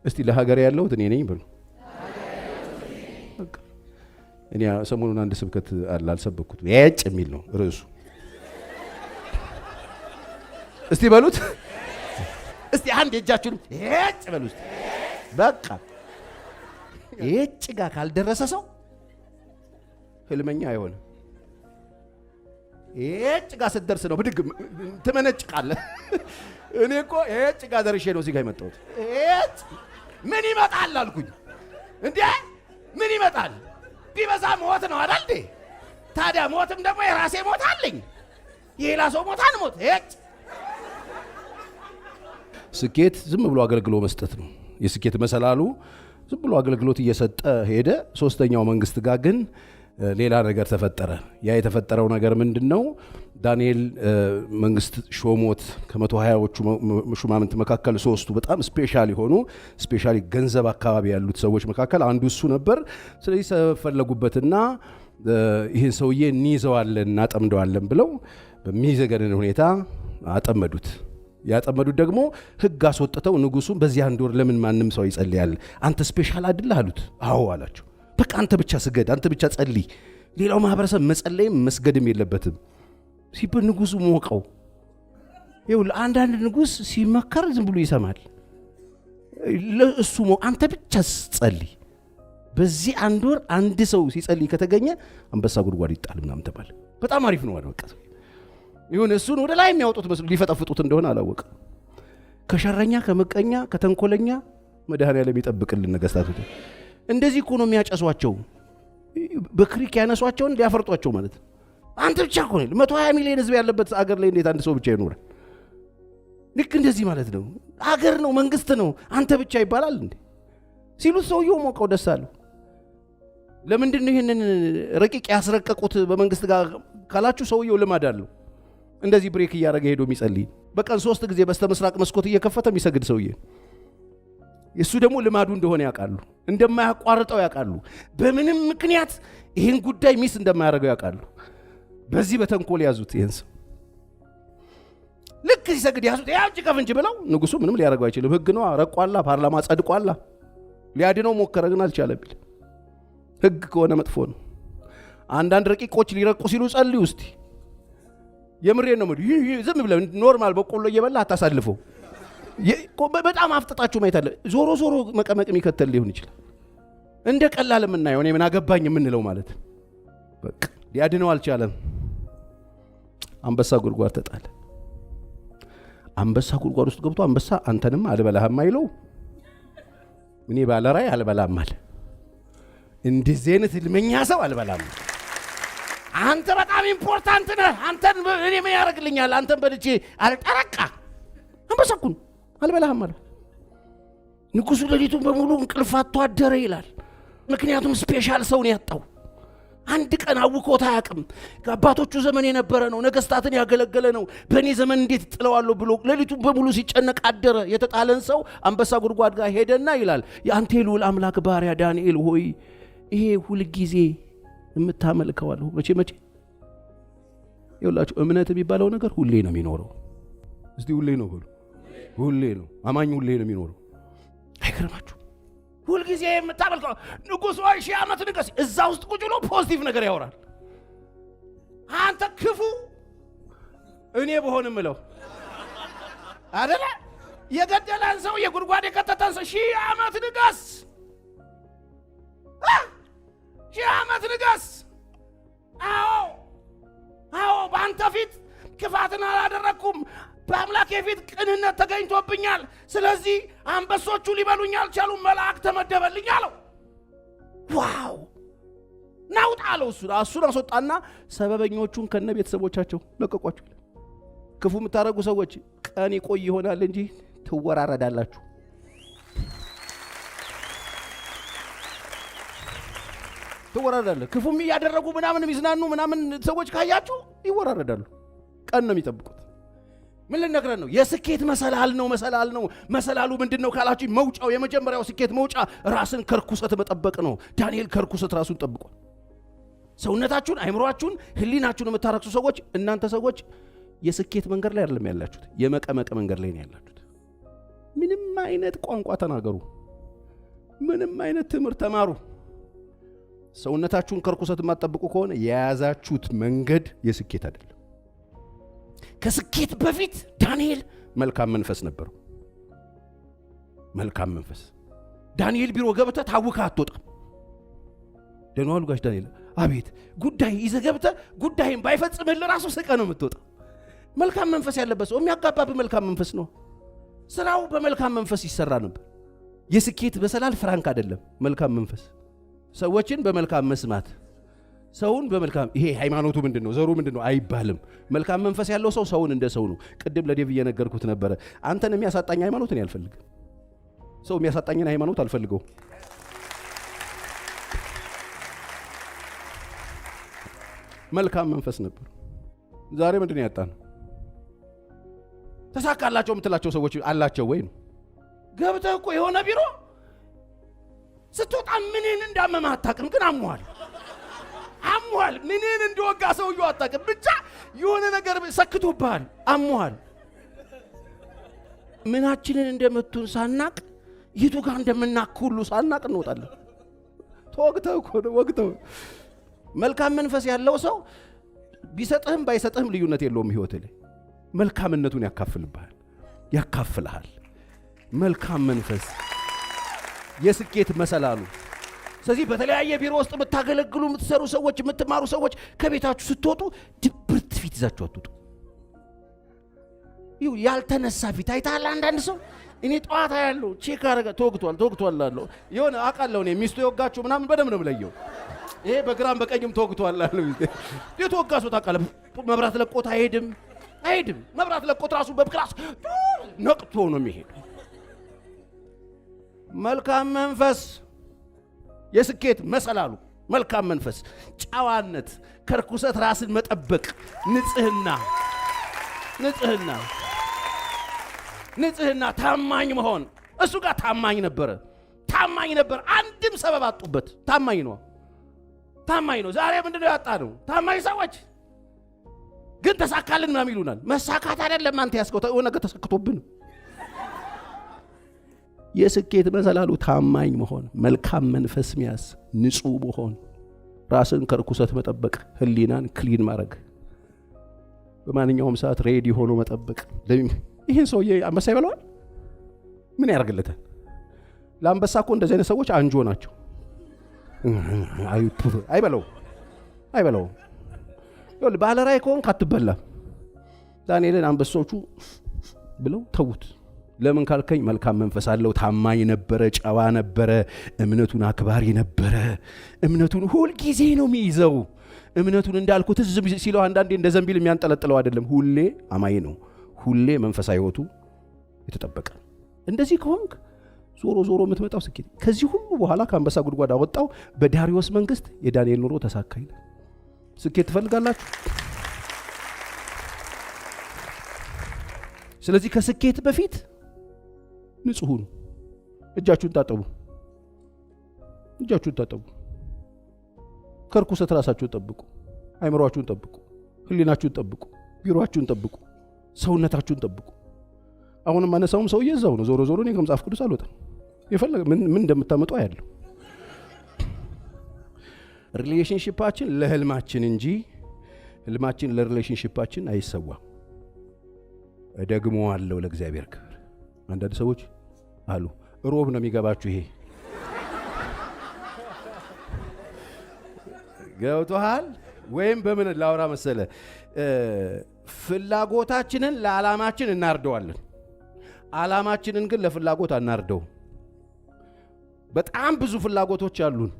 እስቲ ለሀገር ያለሁት እኔ ነኝ በሉ። እኔ ሰሞኑን አንድ ስብከት አልሰበኩት የጭ የሚል ነው ርዕሱ። እስቲ በሉት። እስቲ አንድ የእጃችሁን የጭ በሉ እስቲ። በቃ የጭ ጋር ካልደረሰ ሰው ህልመኛ አይሆንም። የጭ ጋር ስትደርስ ነው ብድግ ትመነጭቃለህ። እኔ እኮ የጭ ጋር ደርሼ ነው እዚህ ጋር የመጣሁት። የጭ ምን ይመጣል አልኩኝ እንዴ? ምን ይመጣል? ቢበዛ ሞት ነው አይደል እንዴ? ታዲያ ሞትም ደግሞ የራሴ ሞት አለኝ። የሌላ ሰው ሞት አንሞት። የጭ ስኬት ዝም ብሎ አገልግሎ መስጠት ነው። የስኬት መሰላሉ ዝም ብሎ አገልግሎት እየሰጠ ሄደ። ሶስተኛው መንግስት ጋር ግን ሌላ ነገር ተፈጠረ። ያ የተፈጠረው ነገር ምንድነው? ዳንኤል መንግስት ሾሞት ከ120ዎቹ ሹማምንት መካከል 3ቱ በጣም ስፔሻል የሆኑ ስፔሻሊ ገንዘብ አካባቢ ያሉት ሰዎች መካከል አንዱ እሱ ነበር። ስለዚህ ፈለጉበትና ይህን ሰውዬ እንይዘዋለን እናጠምደዋለን ብለው በሚዘገንን ሁኔታ አጠመዱት። ያጠመዱት ደግሞ ህግ አስወጥተው ንጉሱን በዚህ አንድ ወር ለምን ማንም ሰው ይጸልያል? አንተ ስፔሻል አይደለህ አሉት። አዎ አላቸው። በቃ አንተ ብቻ ስገድ፣ አንተ ብቻ ጸልይ፣ ሌላው ማህበረሰብ መጸለይም መስገድም የለበትም ሲባል ንጉሱ ሞቀው። ይኸውልህ አንዳንድ ንጉስ ሲመከር ዝም ብሎ ይሰማል። ለእሱ አንተ ብቻ ጸልይ፣ በዚህ አንድ ወር አንድ ሰው ሲጸልይ ከተገኘ አንበሳ ጉድጓድ ይጣል ምናምን ተባለ። በጣም አሪፍ ነው አለ። በቃ ይሁን እሱን ወደ ላይ የሚያወጡት መስሎ ሊፈጠፍጡት እንደሆነ አላወቀም። ከሸረኛ ከመቀኛ ከተንኮለኛ መድኃኔዓለም ይጠብቅልን። ነገስታቱ እንደዚህ እኮ ነው የሚያጨሷቸው። በክሪክ ያነሷቸውን ሊያፈርጧቸው ማለት ነው። አንተ ብቻ እኮ ነው 120 ሚሊዮን ህዝብ ያለበት አገር ላይ እንዴት አንድ ሰው ብቻ ይኖራል? ልክ እንደዚህ ማለት ነው። አገር ነው መንግስት ነው አንተ ብቻ ይባላል እንዴ ሲሉት ሰውየው ሞቀው ደስ አለው። ለምንድን ነው ይሄንን ረቂቅ ያስረቀቁት በመንግስት ጋር ካላችሁ ሰውየው ልማድ አለው። እንደዚህ ብሬክ እያደረገ ሄዶ የሚጸልይ በቀን 3 ጊዜ በስተምስራቅ መስኮት እየከፈተ የሚሰግድ ሰውዬ የሱ ደግሞ ልማዱ እንደሆነ ያውቃሉ። እንደማያቋርጠው ያውቃሉ። በምንም ምክንያት ይሄን ጉዳይ ሚስ እንደማያደርገው ያውቃሉ። በዚህ በተንኮል ያዙት ይሄን ሰው። ልክ ሲሰግድ ያዙት። ያው ጭቀፍንጭ ብለው ንጉሱ ምንም ሊያደርገው አይችልም። ህግ ነው፣ ረቋላ፣ ፓርላማ ጸድቋላ። ሊያድነው ሞከረ ግን አልቻለም። ህግ ከሆነ መጥፎ ነው። አንዳንድ ረቂቆች ሊረቁ ሲሉ ጸልዩ እስቲ። የምሬን ነው። ዝም ብለህ ኖርማል በቆሎ እየበላ አታሳልፈው። በጣም አፍጥጣችሁ ማየት አለ። ዞሮ ዞሮ መቀመቅ የሚከተል ሊሆን ይችላል። እንደ ቀላል የምናየው እኔ ምን አገባኝ የምንለው ማለት በቃ ሊያድነው አልቻለም። አንበሳ ጉድጓድ ተጣለ። አንበሳ ጉድጓድ ውስጥ ገብቶ አንበሳ አንተንም አልበላህም አይለው፣ እኔ ባለራይ አልበላም አለ። እንደዚህ አይነት ልመኛ ሰው አልበላም። አንተ በጣም ኢምፖርታንት ነህ፣ አንተን እኔ ምን ያደርግልኛል? አንተን በልቼ አልጠረቃ አንበሳኩን አልበላህም አለ። ንጉሱ ሌሊቱን በሙሉ እንቅልፍ አጥቶ አደረ ይላል። ምክንያቱም ስፔሻል ሰው ነው ያጣው። አንድ ቀን አውቆት አያውቅም። አባቶቹ ዘመን የነበረ ነው፣ ነገስታትን ያገለገለ ነው። በእኔ ዘመን እንዴት ጥለዋለሁ ብሎ ሌሊቱን በሙሉ ሲጨነቅ አደረ። የተጣለን ሰው አንበሳ ጉድጓድ ጋር ሄደና ይላል፣ የአንተ ልዑል አምላክ ባሪያ ዳንኤል ሆይ ይሄ ሁልጊዜ የምታመልከዋለሁ መቼ ይውላችሁ። እምነት የሚባለው ነገር ሁሌ ነው የሚኖረው። እስቲ ሁሌ ነው ብሎ ሁሌ ነው አማኝ፣ ሁሌ ነው የሚኖረው። አይገርማችሁ? ሁልጊዜ የምታመልከው ንጉሥ ሆይ 1000 ዓመት ንገስ። እዛ ውስጥ ቁጭ ብሎ ፖዚቲቭ ነገር ያወራል። አንተ ክፉ እኔ በሆን ምለው አይደለ? የገደለን ሰው የጉድጓድ የከተተን ሰው 1000 ዓመት ንገስ፣ 1000 ዓመት ንገስ። አዎ በአንተ ፊት ክፋትን አላደረኩም፣ በአምላኬ ፊት ቅንነት ተገኝቶብኛል። ስለዚህ አንበሶቹ ሊበሉኝ አልቻሉም፣ መልአክ ተመደበልኝ አለው። ዋው ናውጣ አለው። እሱን አስወጣና ሰበበኞቹን ከነ ቤተሰቦቻቸው ለቀቋቸው። ክፉ የምታረጉ ሰዎች ቀን ይቆይ ይሆናል እንጂ ትወራረዳላችሁ። ትወራረዳለህ። ክፉም ያደረጉ ምናምን ይዝናኑ ምናምን ሰዎች ካያችሁ ይወራረዳሉ። ቀን ነው የሚጠብቁት። ምን ልነግረን ነው? የስኬት መሰላል ነው። መሰላሉ ምንድነው ካላችሁ፣ መውጫው የመጀመሪያው ስኬት መውጫ ራስን ከርኩሰት መጠበቅ ነው። ዳንኤል ከርኩሰት ራሱን ጠብቋል። ሰውነታችሁን፣ አይምሮአችሁን፣ ህሊናችሁን የምታረክሱ ሰዎች፣ እናንተ ሰዎች የስኬት መንገድ ላይ አይደለም ያላችሁት፣ የመቀመቅ መንገድ ላይ ነው ያላችሁት። ምንም አይነት ቋንቋ ተናገሩ፣ ምንም አይነት ትምህርት ተማሩ፣ ሰውነታችሁን ከርኩሰት የማትጠብቁ ከሆነ የያዛችሁት መንገድ የስኬት አይደለም። ከስኬት በፊት ዳንኤል መልካም መንፈስ ነበረው። መልካም መንፈስ። ዳንኤል ቢሮ ገብተህ ታውከህ አትወጣም። ደህና ዋሉ ጋሽ ዳንኤል፣ አቤት። ጉዳይ ይዘህ ገብተህ ጉዳይን ባይፈጽምልህ ራሱ ስቀህ ነው የምትወጣው። መልካም መንፈስ ያለበት ሰው የሚያጋባብህ መልካም መንፈስ ነው። ስራው በመልካም መንፈስ ይሰራ ነበር። የስኬት መሰላል ፍራንክ አይደለም። መልካም መንፈስ፣ ሰዎችን በመልካም መስማት፣ ሰውን በመልካም ይሄ ሃይማኖቱ ምንድነው ዘሩ ምንድነው አይባልም። መልካም መንፈስ ያለው ሰው ሰውን እንደ ሰው ነው። ቅድም ለዴቭ እየነገርኩት ነበረ። አንተን የሚያሳጣኝ ሃይማኖትን ያልፈልግ፣ ሰው የሚያሳጣኝን ሃይማኖት አልፈልገው። መልካም መንፈስ ነበር። ዛሬ ምንድነው ያጣነው? ተሳካላቸው የምትላቸው ሰዎች አላቸው ወይ ነው? ገብተህ እኮ የሆነ ቢሮ ስትወጣ ምንን እንዳመመህ አታውቅም፣ ግን አሟል ምንን እንደወጋ ሰውየው አታውቅም። ብቻ የሆነ ነገር ሰክቶብሃል፣ አሟል። ምናችንን እንደመቱን ሳናቅ የቱ ጋር እንደምናክ ሁሉ ሳናቅ እንወጣለን። ተወግተው እኮ ነው ወግተው። መልካም መንፈስ ያለው ሰው ቢሰጥህም ባይሰጥህም ልዩነት የለውም። ህይወት ላይ መልካምነቱን ያካፍልሃል። መልካም መንፈስ የስኬት መሰላሉ። ስለዚህ በተለያየ ቢሮ ውስጥ የምታገለግሉ የምትሰሩ ሰዎች፣ የምትማሩ ሰዎች ከቤታችሁ ስትወጡ ድብርት ፊት ይዛችሁ አትወጡ። ያልተነሳ ፊት አይታል። አንዳንድ ሰው እኔ ጠዋታ ያለው ቼክ አረጋ ተወግቷል አለው። የሆነ አቃለው እኔ ሚስቱ የወጋችሁ ምናምን በደም ነው የምለየው። ይሄ በግራም በቀኝም ተወግቷል አለው። የተወጋሱ ታቃለ መብራት ለቆት አይሄድም። መብራት ለቆት ራሱ በክላስ ነቅቶ ነው የሚሄድ። መልካም መንፈስ የስኬት መሰላሉ መልካም መንፈስ፣ ጨዋነት፣ ከርኩሰት ራስን መጠበቅ፣ ንጽህና፣ ታማኝ መሆን፣ እሱ ጋር ታማኝ ነበር። አንድም ሰበብ አጡበት። ታማኝ ነው። ዛሬ ምንድነው ያጣነው? ታማኝ ሰዎች ግን ተሳካልን ምናምን ይሉናል። መሳካት አይደለም አንተ ያስከው ነገር ተሰክቶብን። የስኬት መሰላሉ ታማኝ መሆን፣ መልካም መንፈስ መያዝ፣ ንጹህ መሆን፣ ራስን ከርኩሰት መጠበቅ፣ ህሊናን ክሊን ማድረግ፣ በማንኛውም ሰዓት ሬዲ ሆኖ መጠበቅ። ይህን ሰውዬ አንበሳ ይበላዋል? ምን ያደርግለታል? ለአንበሳ እኮ እንደዚህ አይነት ሰዎች አንጆ ናቸው። አይበላው። ይኸውልህ ባለ ራዕይ ከሆንክ አትበላም። ዳንኤልን አንበሶቹ ብለው ተዉት። ለምን ካልከኝ መልካም መንፈስ አለው፣ ታማኝ ነበረ፣ ጨዋ ነበረ፣ እምነቱን አክባሪ ነበረ። እምነቱን ሁል ጊዜ ነው የሚይዘው። እምነቱን እንዳልኩት ዝም ሲለው አንዳንዴ እንደ ዘንቢል የሚያንጠለጥለው አይደለም። ሁሌ አማኝ ነው። ሁሌ መንፈሳዊ ሕይወቱ የተጠበቀ። እንደዚህ ከሆንክ ዞሮ የምትመጣው ስኬት። ከዚህ ሁሉ በኋላ ከአንበሳ ጉድጓድ አወጣው። በዳሪዮስ መንግስት የዳንኤል ኑሮ ተሳካይ። ስኬት ትፈልጋላችሁ? ስለዚህ ከስኬት በፊት ንጹህ ሁኑ። እጃችሁን ታጠቡ። ከርኩሰት ራሳችሁን ጠብቁ። አይምሮአችሁን ጠብቁ። ህሊናችሁን ጠብቁ። ቢሮአችሁን ጠብቁ። ሰውነታችሁን ጠብቁ። አሁንም ማነሳውም ሰው እየዛው ነው። ዞሮ እኔ ከመጽሐፍ ቅዱስ አልወጣም። የፈለገ ምን እንደምታመጡ ያለው ሪሌሽንሺፓችን ለህልማችን እንጂ ህልማችን ለሪሌሽንሺፓችን አይሰዋም። እደግመዋለሁ ለእግዚአብሔር ክብር። አንዳንድ ሰዎች አሉ ሮብ ነው የሚገባችሁ። ይሄ ገብቶሃል ወይም በምን ላውራ መሰለ? ፍላጎታችንን ለዓላማችን እናርደዋለን። ዓላማችንን ግን ለፍላጎት አናርደው። በጣም ብዙ ፍላጎቶች አሉን።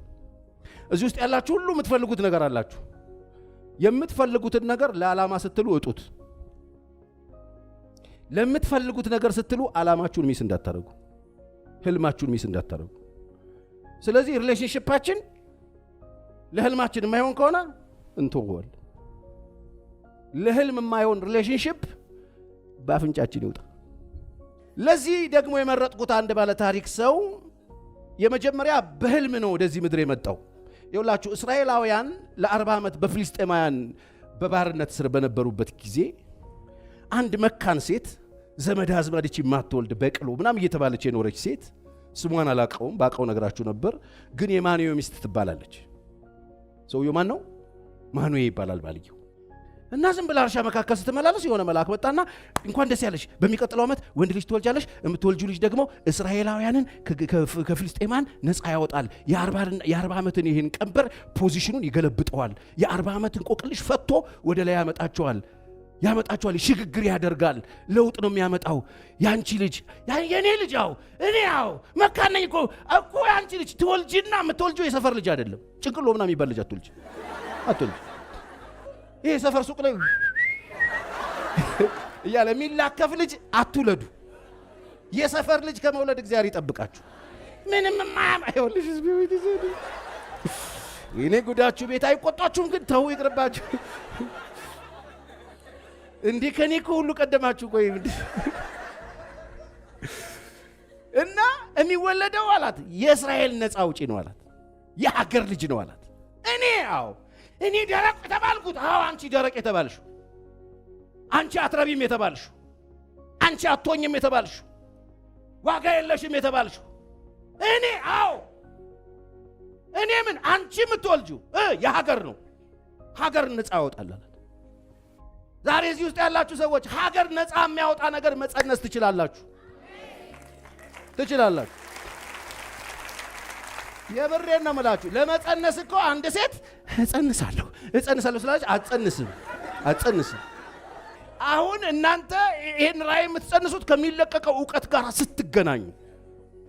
እዚህ ውስጥ ያላችሁ ሁሉ የምትፈልጉት ነገር አላችሁ። የምትፈልጉትን ነገር ለዓላማ ስትሉ እጡት። ለምትፈልጉት ነገር ስትሉ ዓላማችሁን ሚስ እንዳታረጉ፣ ህልማችሁን ሚስ እንዳታረጉ። ስለዚህ ሪሌሽንሺፓችን ለህልማችን የማይሆን ከሆነ እንተወዋል። ለህልም የማይሆን ሪሌሽንሺፕ በአፍንጫችን ይውጣ። ለዚህ ደግሞ የመረጥኩት አንድ ባለ ታሪክ ሰው የመጀመሪያ በህልም ነው ወደዚህ ምድር የመጣው። ይኸውላችሁ እስራኤላውያን ለ40 ዓመት በፍልስጤማውያን በባርነት ስር በነበሩበት ጊዜ አንድ መካን ሴት ዘመድ አዝማድች የማትወልድ በቅሎ ምናም እየተባለች የኖረች ሴት፣ ስሟን አላቀውም፣ ባቀው ነገራችሁ ነበር። ግን የማኑኤ ሚስት ትባላለች። ሰውየው ማን ነው? ማኑኤ ይባላል ባልየው። እና ዝም ብላ እርሻ መካከል ስትመላለስ የሆነ መልአክ መጣና እንኳን ደስ ያለሽ፣ በሚቀጥለው ዓመት ወንድ ልጅ ትወልጃለሽ፣ የምትወልጂው ልጅ ደግሞ እስራኤላውያንን ከፍልስጤማን ነፃ ያወጣል። የ40 ዓመትን ይህን ቀንበር ፖዚሽኑን ይገለብጠዋል። የ40 ዓመትን ቆቅልሽ ፈቶ ወደ ላይ ያመጣቸዋል፣ ሽግግር ያደርጋል። ለውጥ ነው የሚያመጣው። ያንቺ ልጅ የኔ ልጅ እኔ መካን ነኝ እኮ ያንቺ ልጅ ትወልጂና የምትወልጂው የሰፈር ልጅ አይደለም። ጭንቅሎ ምናምን የሚባል ልጅ አትወልጂ። ይሄ ሰፈር ሱቅ ላይ እያለ የሚላከፍ ልጅ አትውለዱ። የሰፈር ልጅ ከመውለድ እግዚአብሔር ይጠብቃችሁ። ምንም ማያማየውልሽ ቢውት ይዘዱ እኔ ጉዳችሁ ቤት አይቆጣችሁም፣ ግን ተው ይቅርባችሁ። እንዴ ከኔ ሁሉ ቀደማችሁ። ቆይ እና የሚወለደው አላት የእስራኤል ነፃ አውጪ ነው አላት። የሀገር ልጅ ነው አላት። እኔ ደረቅ የተባልኩት አንቺ ደረቅ የተባልሽው፣ አንቺ አትረቢም የተባልሽው፣ አንቺ አትሆኝም የተባልሽው፣ ዋጋ የለሽም የተባልሽው እኔ ምን አንቺ የምትወልጂው የሀገር ነው። ሀገር ነፃ ያወጣል። ዛሬ እዚህ ውስጥ ያላችሁ ሰዎች ሀገር ነፃ የሚያወጣ ነገር መጸነስ ትችላላችሁ። የብሬን ነው የምላችሁ። ለመጸነስ እኮ አንድ ሴት እጸንሳለሁ ስላለች አትጸንስም። አሁን እናንተ ይሄን ራዕይ የምትጸንሱት ከሚለቀቀው ዕውቀት ጋር ስትገናኙ፣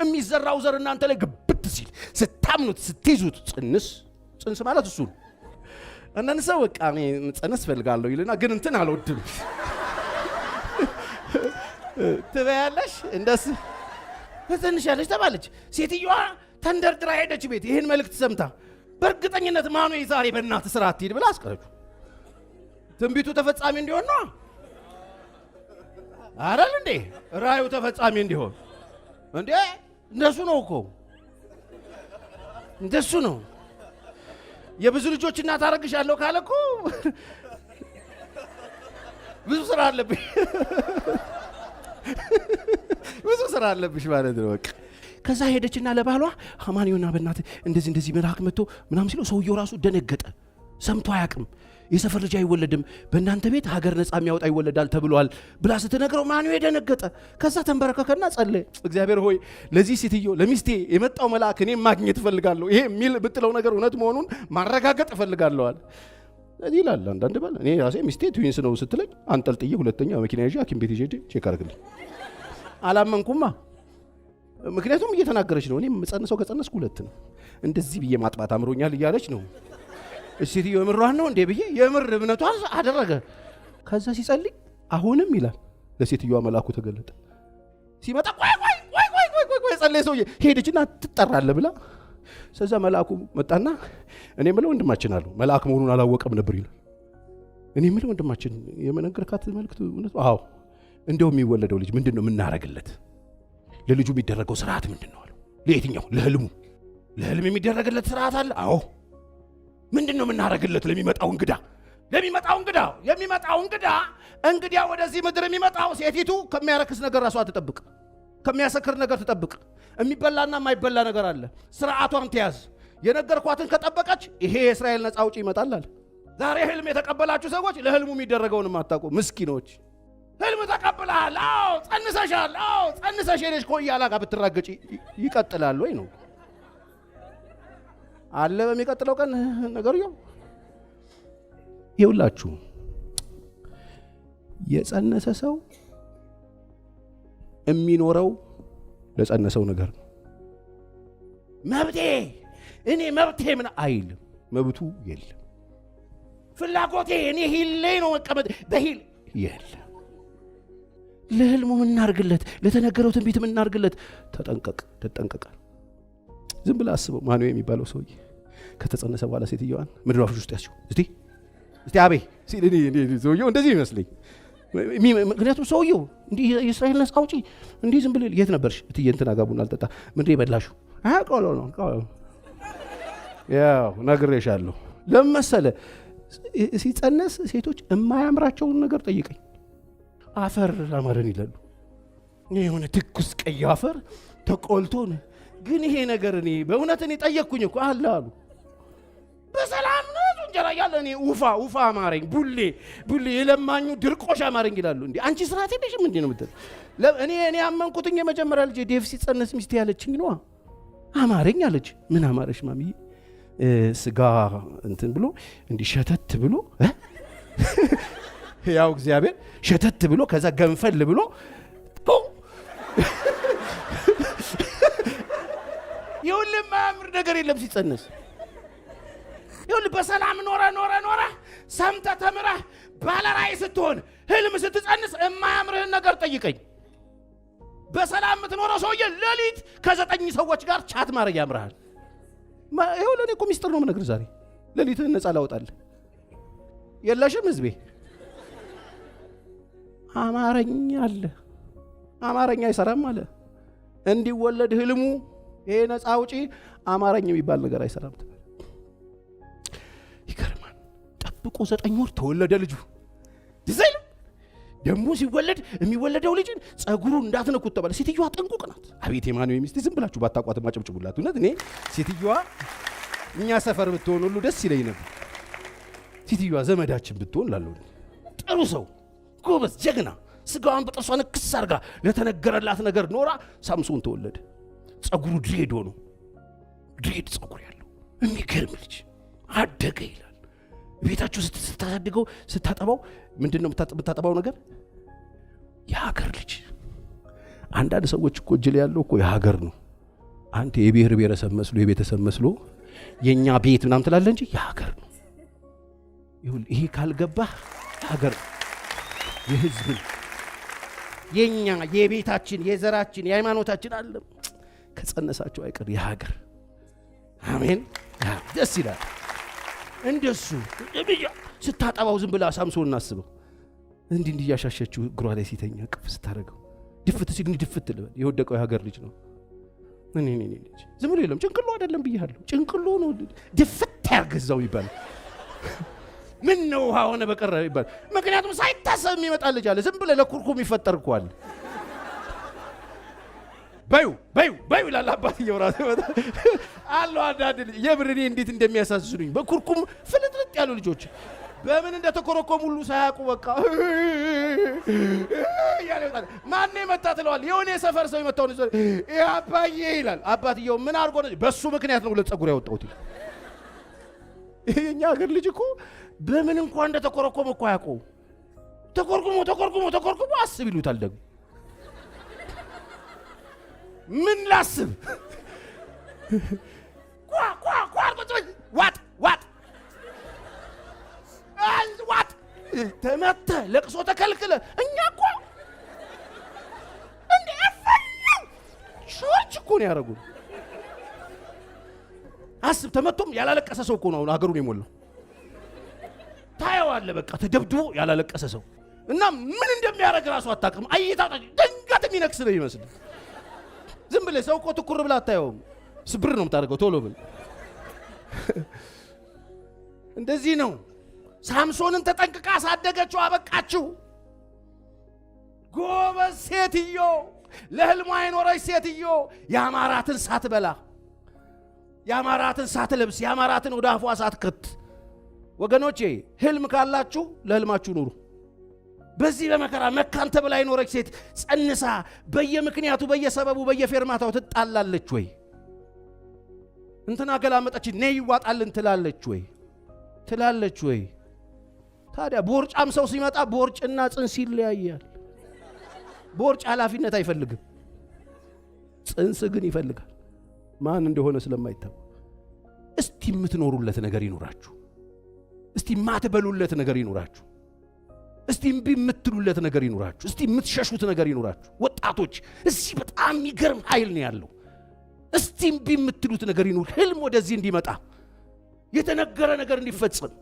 የሚዘራው ዘር እናንተ ላይ ግብት ሲል ስታምኑት፣ ስትይዙት፣ ጽንስ ማለት እሱ ነው። አንዳንድ ሰው በቃ እኔ መጸነስ ፈልጋለሁ ይልና ግን እንትን አልወድም ትበያለሽ፣ እንደዚህ ትጸንሻለሽ ተባለች። ሴትዮዋ ተንደርድራ ሄደች ቤት። ይህን መልእክት ሰምታ በእርግጠኝነት ማኑኤ ዛሬ በእናትህ ስራ አትሂድ ብላ አስቀረችው። ትንቢቱ ተፈጻሚ እንዲሆን ነው አይደል እንዴ? ራእዩ ተፈጻሚ እንዲሆን እንዴ እንደሱ ነው እኮ እንደሱ ነው። የብዙ ልጆች እናት አደርግሻለሁ ካለ እኮ ብዙ ስራ አለብሽ ብዙ ስራ አለብሽ ማለት ነው በቃ። ከዛ ሄደችና ለባሏ ሃማኒዮና በእናት እንደዚህ መልአክ መጥቶ ምናምን ሲለው ሰውየው ራሱ ደነገጠ። ሰምቶ አያውቅም። የሰፈር ልጅ አይወለድም፣ በእናንተ ቤት ሀገር ነፃ የሚያወጣ ይወለዳል ተብሏል ብላ ስትነግረው ማንዮ የደነገጠ። ከዛ ተንበረከከና ጸለየ። እግዚአብሔር ሆይ ለዚህ ሴትዮ ለሚስቴ የመጣው መልአክ እኔ ማግኘት እፈልጋለሁ፣ ይሄ የምትለው ነገር እውነት መሆኑን ማረጋገጥ እፈልጋለሁ አለ። እዚህ ይላል አንዳንድ ባል እኔ ራሴ ሚስቴ ትዊንስ ነው ስትለኝ አንጠልጥዬ ሁለተኛ መኪና ይዤ ሐኪም ቤት ይዤ ቼክ አድርግልኝ አላመንኩማ። ምክንያቱም እየተናገረች ነው። እኔ የምጸንሰው ከጸነስኩ 2 ነው፣ እንደዚህ ብዬ ማጥባት አምሮኛል እያለች ነው። ሴትዮ የምሯን ነው እንዴ ብዬ የምር እምነቷን አደረገ። ከዛ ሲጸልይ አሁንም ይላል ለሴትዮዋ መልአኩ ተገለጠ። ሲመጣ ቆይ ጸለየ ሰውዬ። ሄደችና ትጠራለህ ብላ ስለዛ መልአኩ መጣና እኔ የምለው ወንድማችን አለው መልአክ መሆኑን አላወቀም ነበር ይላል። እኔ የምለው ወንድማችን የመነገርካት መልእክት እውነት? አዎ። እንደው የሚወለደው ልጅ ምንድነው የምናረግለት? ለልጁ የሚደረገው ስርዓት ምንድነው አለው። ለየትኛው? ለህልም የሚደረግለት ስርዓት አለ። አዎ። ምንድነው የምናረግለት? ለሚመጣው እንግዳ እንግዲያ ወደዚህ ምድር የሚመጣው ሴቲቱ ከሚያረክስ ነገር ራሷ ትጠብቅ፣ ከሚያሰክር ነገር ትጠብቅ። የሚበላና የማይበላ ነገር አለ። ስርዓቷን ትያዝ። የነገርኳትን ከጠበቀች ይሄ የእስራኤል ነፃ አውጪ ይመጣል አለ። ዛሬ ህልም የተቀበላችሁ ሰዎች ለህልሙ የሚደረገውን የማታውቁ ምስኪኖች፣ ህልም ተቀብለሃል፣ አዎ ጸንሰሻል፣ አዎ ጸንሰሽ ሄደሽ ኮያላ ጋር ብትራገጪ ይቀጥላል ወይ ነው አለ። በሚቀጥለው ቀን ነገሩ ይውላችሁ የጸነሰ ሰው የሚኖረው ለጸነሰው ነገር ነው። መብቴ ምን አይልም። መብቱ የለም። ፍላጎቴ እኔ ሂሌ ነው መቀመጥ በሂል የለም። ለህልሙ ምናርግለት፣ ለተነገረው ትንቢት ምናርግለት። ተጠንቀቅ። ዝም ብለህ አስበው። ማንዮ የሚባለው ሰውዬ ከተጸነሰ በኋላ ሴትዮዋን ምድር አፍሽ ውስጥ ያስችው እስቲ አቤ ሲል ሰውየው እንደዚህ ይመስለኝ። ምክንያቱም ሰውየው እንዲህ የእስራኤል ነፃ አውጪ እንዲህ ዝም ብለህ የት ነበርሽ እትዬ እንትና ጋር ቡና አልጠጣ ምንድን የበላሽው? ቆሎ ነው ያው ነግሬሻለሁ። ለምን መሰለህ ሲጸነስ ሴቶች የማያምራቸውን ነገር ጠይቀኝ። አፈር አማረን ይላሉ። የሆነ ትኩስ ቀይ አፈር ተቆልቶ ግን ይሄ ነገር እኔ በእውነት እኔ ጠየቅኩኝ እኮ አለ አሉ። በሰላም ነው እንጀራ ያለ እኔ ውፋ አማረኝ፣ ቡሌ የለማኙ ድርቆሽ አማረኝ ይላሉ። እንዴ አንቺ ስርዓት የለሽም እንዴ ነው የምትል? እኔ ያመንኩትኝ የመጀመሪያ ልጅ ዴቭ ሲጸነስ ሚስቴ ያለችኝ ነው አማረኝ አለች። ምን አማረሽ ማሚዬ? ስጋ እንትን ብሎ እንዲህ ሸተት ብሎ ያው እግዚአብሔር ሸተት ብሎ ከዛ ገንፈል ብሎ ይኸውልህ ማምር ነገር የለም ሲጸነስ። ይኸውልህ በሰላም ኖረ ሰምተህ ተምረህ ባለራዕይ ስትሆን ህልም ስትጸንስ የማያምርህን ነገር ጠይቀኝ። በሰላም የምትኖረው ሰውዬ ሌሊት ከ9 ሰዎች ጋር ቻት ማድረግ ያምርሃል። ይኸውልህ እኔ እኮ ሚስጥር ነው የምነግርህ ዛሬ። ሌሊትህን ነፃ ላወጣልህ የለሽም ህዝቤ። አማርኛ አይሰራም አለ። እንዲወለድ ህልሙ ይሄ ነፃ አውጪ አማርኛ የሚባል ነገር አይሰራም። ይገርማል። ጠብቆ 9 ወር ተወለደ ልጁ። ዲዛይን ደግሞ ሲወለድ የሚወለደው ልጅን ጸጉሩን እንዳትነኩት ተባለ። ሴትዮዋ ጥንቁቅ ናት። አቤት የማንዮ ሚስት ዝም ብላችሁ ባታቋት ማጨብጭቡላት። እውነት እኔ ሴትዮዋ እኛ ሰፈር ብትሆን ሁሉ ደስ ይለኝ ነበር። ሴትዮዋ ዘመዳችን ብትሆን ላለው ጥሩ ሰው ጎበዝ ጀግና ስጋዋን በጥርሷ ንክስ አርጋ ለተነገረላት ነገር ኖራ ሳምሶን ተወለደ። ጸጉሩ ድሬድ ሆኖ ድሬድ ጸጉር ያለው የሚገርም ልጅ አደገ ይላል። ቤታችሁ ስታሳድገው ስታጠባው ምንድነው የምታጠባው ነገር? የሀገር ልጅ። አንዳንድ ሰዎች እኮ እጅ ላይ ያለው እኮ የሀገር ነው። አንተ የብሔር ብሔረሰብ መስሎ የቤተሰብ መስሎ የኛ ቤት ምናምን ትላለህ እንጂ የሀገር ነው። ይሄ ካልገባህ ሀገር የህዝብ የኛ የቤታችን የዘራችን የሃይማኖታችን አለ። ከጸነሳቸው አይቀር የሀገር አሜን። ደስ ይላል። እንደሱ ስታጠባው ዝም ብላ ሳምሶን እናስበው እንዲህ ያሻሸችው እግሯ ላይ ሲተኛ ቅፍ ስታደርገው ድፍት ሲል ድፍት ልበል የወደቀው የሀገር ልጅ ነው እኔ ልጅ ዝም ብሎ የለም ጭንቅሎ አይደለም ብያለሁ ጭንቅሎ ነው ድፍት ያርገዛው ይባል ምን ነው ሆነ በቀረ ይባል ምክንያቱም ሳይታሰብ የሚመጣ ልጅ አለ ዝም ብለ ለኩርኩም ይፈጠርኳል ባዩ ላላባት ይወራል አለው አንዳንድ የብርኔ እንዴት እንደሚያሳዝኑኝ በኩርኩም ፍልጥልጥ ያሉ ልጆች በምን እንደተኮረኮሙ ሁሉ ሳያውቁ በቃ ያለውታል ማን መጣ ትለዋል የሆነ የሰፈር ሰው ይመጣው ነው አባዬ ይላል አባትየው ምን አርጎ ነው በሱ ምክንያት ነው ለጸጉር ያወጣውት የኛ ሀገር ልጅ እኮ በምን እንኳን እንደተኮረኮመ እኮ ያውቀው ተኮርኩሞ አስብ ይሉታል ደግሞ ምን ላስብ ዋት ተመተ ለቅሶ ተከልክለ እኛ እኮ እንዴ አፈነው ሾርች እኮ ነው ያረጉት አስብ ተመቶም ያላለቀሰ ሰው እኮ ነው ሀገሩን የሞላው ታየዋለ በቃ ተደብድቦ ያላለቀሰ ሰው እና ምን እንደሚያረግ ራሱ አታውቅም አይታ ድንገት የሚነክስ ነው ይመስል ዝም ብለህ ሰው እኮ ትኩር ብላ አታየውም ስብር ነው የምታደርገው ቶሎ ብል እንደዚህ ነው ሳምሶንን ተጠንቅቃ አሳደገችው አበቃችው ጎበዝ ሴትዮ ለህልሟ አይኖረች ሴትዮ ያማራትን ሳትበላ ያማራትን ሳትለብስ ያማራትን ወደ አፏ ሳትከት ወገኖቼ ህልም ካላችሁ ለህልማችሁ ኑሩ በዚህ በመከራ መካን ተብላ አይኖረች ሴት ጸንሳ በየምክንያቱ በየሰበቡ በየፌርማታው ትጣላለች ወይ እንትና ገላመጣች ነይ ይዋጣልን ትላለች ወይ ታዲያ ቦርጫም ሰው ሲመጣ ቦርጭና ጽንስ ይለያያል ቦርጭ ኃላፊነት አይፈልግም ጽንስ ግን ይፈልጋል ማን እንደሆነ ስለማይታወቅ እስቲ የምትኖሩለት ነገር ይኑራችሁ እስቲ ማትበሉለት ነገር ይኑራችሁ እስቲ እምቢ የምትሉለት ነገር ይኑራችሁ እስቲ የምትሸሹት ነገር ይኑራችሁ ወጣቶች እዚህ በጣም የሚገርም ኃይል ነው ያለው እስቲ እምቢ የምትሉት ነገር ይኑር ህልም ወደዚህ እንዲመጣ የተነገረ ነገር እንዲፈጸም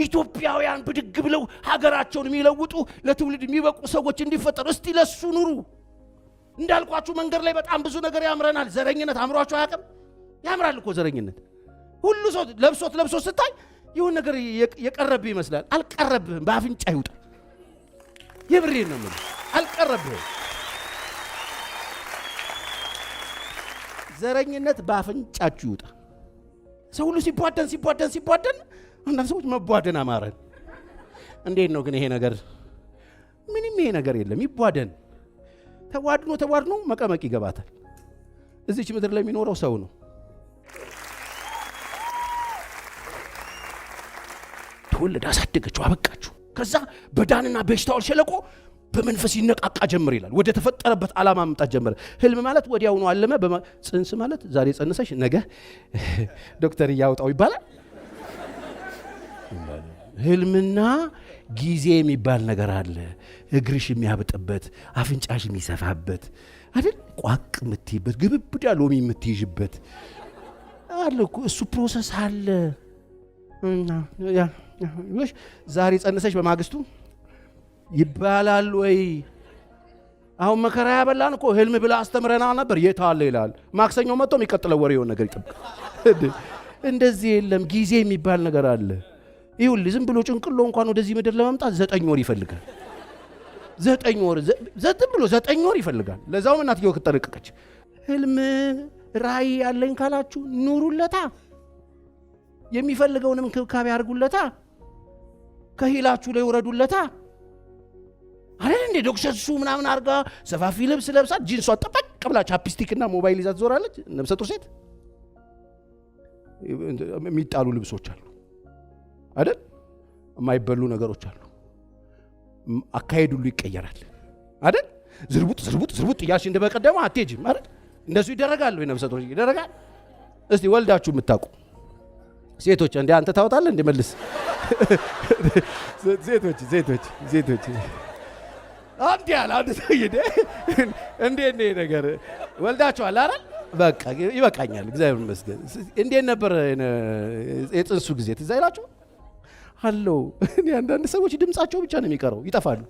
ኢትዮጵያውያን ብድግ ብለው ሀገራቸውን የሚለውጡ ለትውልድ የሚበቁ ሰዎች እንዲፈጠሩ እስቲ ለሱ ኑሩ እንዳልኳችሁ መንገድ ላይ በጣም ብዙ ነገር ያምረናል ዘረኝነት አምሯችሁ አያውቅም ያምራል እኮ ዘረኝነት ሁሉ ሰው ለብሶት ስታይ ይሁን ነገር የቀረብህ ይመስላል አልቀረብህም በአፍንጫ ይውጣ የብሬን ነው ማለት አልቀረብህም ዘረኝነት በአፍንጫችሁ ይውጣ ሰው ሁሉ ሲቧደን አንዳንድ ሰዎች መቧደን አማረን እንዴት ነው ግን ይሄ ነገር ምንም ይሄ ነገር የለም ይቧደን ተዋድኖ መቀመቅ ይገባታል እዚች ምድር ላይ የሚኖረው ሰው ነው ተወለደ አሳደገችው አበቃችሁ ከዛ በዳንና በሽታውል ሸለቆ በመንፈስ ይነቃቃ ጀመር ይላል ወደ ተፈጠረበት ዓላማ መምጣት ጀመረ ህልም ማለት ወዲያው ነው አለመ ጽንስ ማለት ዛሬ ጸንሰሽ ነገ ዶክተር ያውጣው ይባላል ህልምና ጊዜ የሚባል ነገር አለ እግርሽ የሚያብጥበት አፍንጫሽ የሚሰፋበት አይደል ቋቅ የምትይበት ግብብዳ ሎሚ የምትይዥበት አለ እኮ እሱ ፕሮሰስ አለ ያ ዛሬ ጸንሰሽ በማግስቱ ይባላል ወይ አሁን መከራ ያበላን እኮ ህልም ብላ አስተምረና ነበር የታለ ይላል ማክሰኞ መጥቶ የሚቀጥለው ወሬው ነገር ይጠብቃል እንደዚህ የለም ጊዜ የሚባል ነገር አለ ይሁን ዝም ብሎ ጭንቅሎ እንኳን ወደዚህ ምድር ለመምጣት 9 ወር ይፈልጋል 9 ወር ይፈልጋል ለዛው እናትየው ከተጠረቀቀች ህልም ራይ ያለኝ ካላችሁ ኑሩለታ የሚፈልገውንም ክብካቤ አድርጉለታ ከሂላችሁ ላይ ወረዱለታ አይደል እንደ ዶክተር ሱ ምናምን አርጋ ሰፋፊ ልብስ ለብሳ ጂንሷ ጠበቅ ብላ ቻፕስቲክና ሞባይል ይዛ ትዞራለች ነብሰጡር ሴት የሚጣሉ ልብሶች አሉ አይደል የማይበሉ ነገሮች አሉ አካሄድ ሁሉ ይቀየራል አይደል ዝርቡጥ እያልሽ እንደበቀደማ አትሄጂም አይደል እንደሱ ይደረጋል ወይ ነብሰጡር ይደረጋል እስቲ ወልዳችሁ የምታውቁ ሴቶች እንደ አንተ ታውጣለህ እንደ መልስ ሴቶች አንተ ያለ አንተ ሰይደ እንዴ ነገር ወልዳችኋል አይደል በቃ ይበቃኛል እግዚአብሔር ይመስገን እንዴ ነበር የጽንሱ ጊዜ ትዝ አይላችሁ አሎ እኔ አንዳንድ ሰዎች ድምጻቸው ብቻ ነው የሚቀረው ይጠፋሉ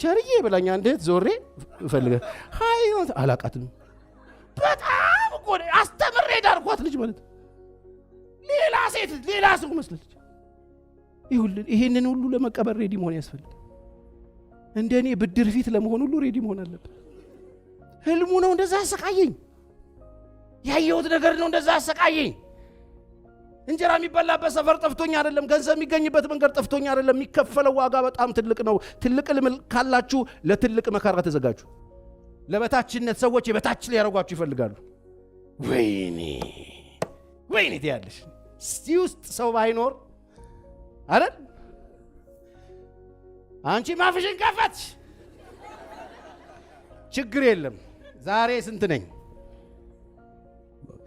ቸርዬ ብላኛ እንዴት ዞሬ ፈልገ ሃይ አላቃትም በጣም እኮ አስተምሬ ዳርኳት ልጅ ማለት ሌላ ሴት ሌላ ሰው መስለች ይሄንን ሁሉ ለመቀበል ሬዲ መሆን ያስፈልጋል እንደኔ ብድር ፊት ለመሆን ሁሉ ሬዲ መሆን አለበት ህልሙ ነው እንደዛ አሰቃየኝ ያየሁት ነገር ነው እንደዛ አሰቃየኝ እንጀራ የሚበላበት ሰፈር ጠፍቶኝ አይደለም ገንዘብ የሚገኝበት መንገድ ጠፍቶኝ አይደለም የሚከፈለው ዋጋ በጣም ትልቅ ነው ትልቅ ልምል ካላችሁ ለትልቅ መከራ ተዘጋጁ ለበታችነት ሰዎች የበታች ሊያረጓችሁ ይፈልጋሉ ወይኔ ትያለሽ ውስጥ ሰው ባይኖር አይደል አንቺ ማፍሽን ከፈትሽ ችግር የለም ዛሬ ስንት ነኝ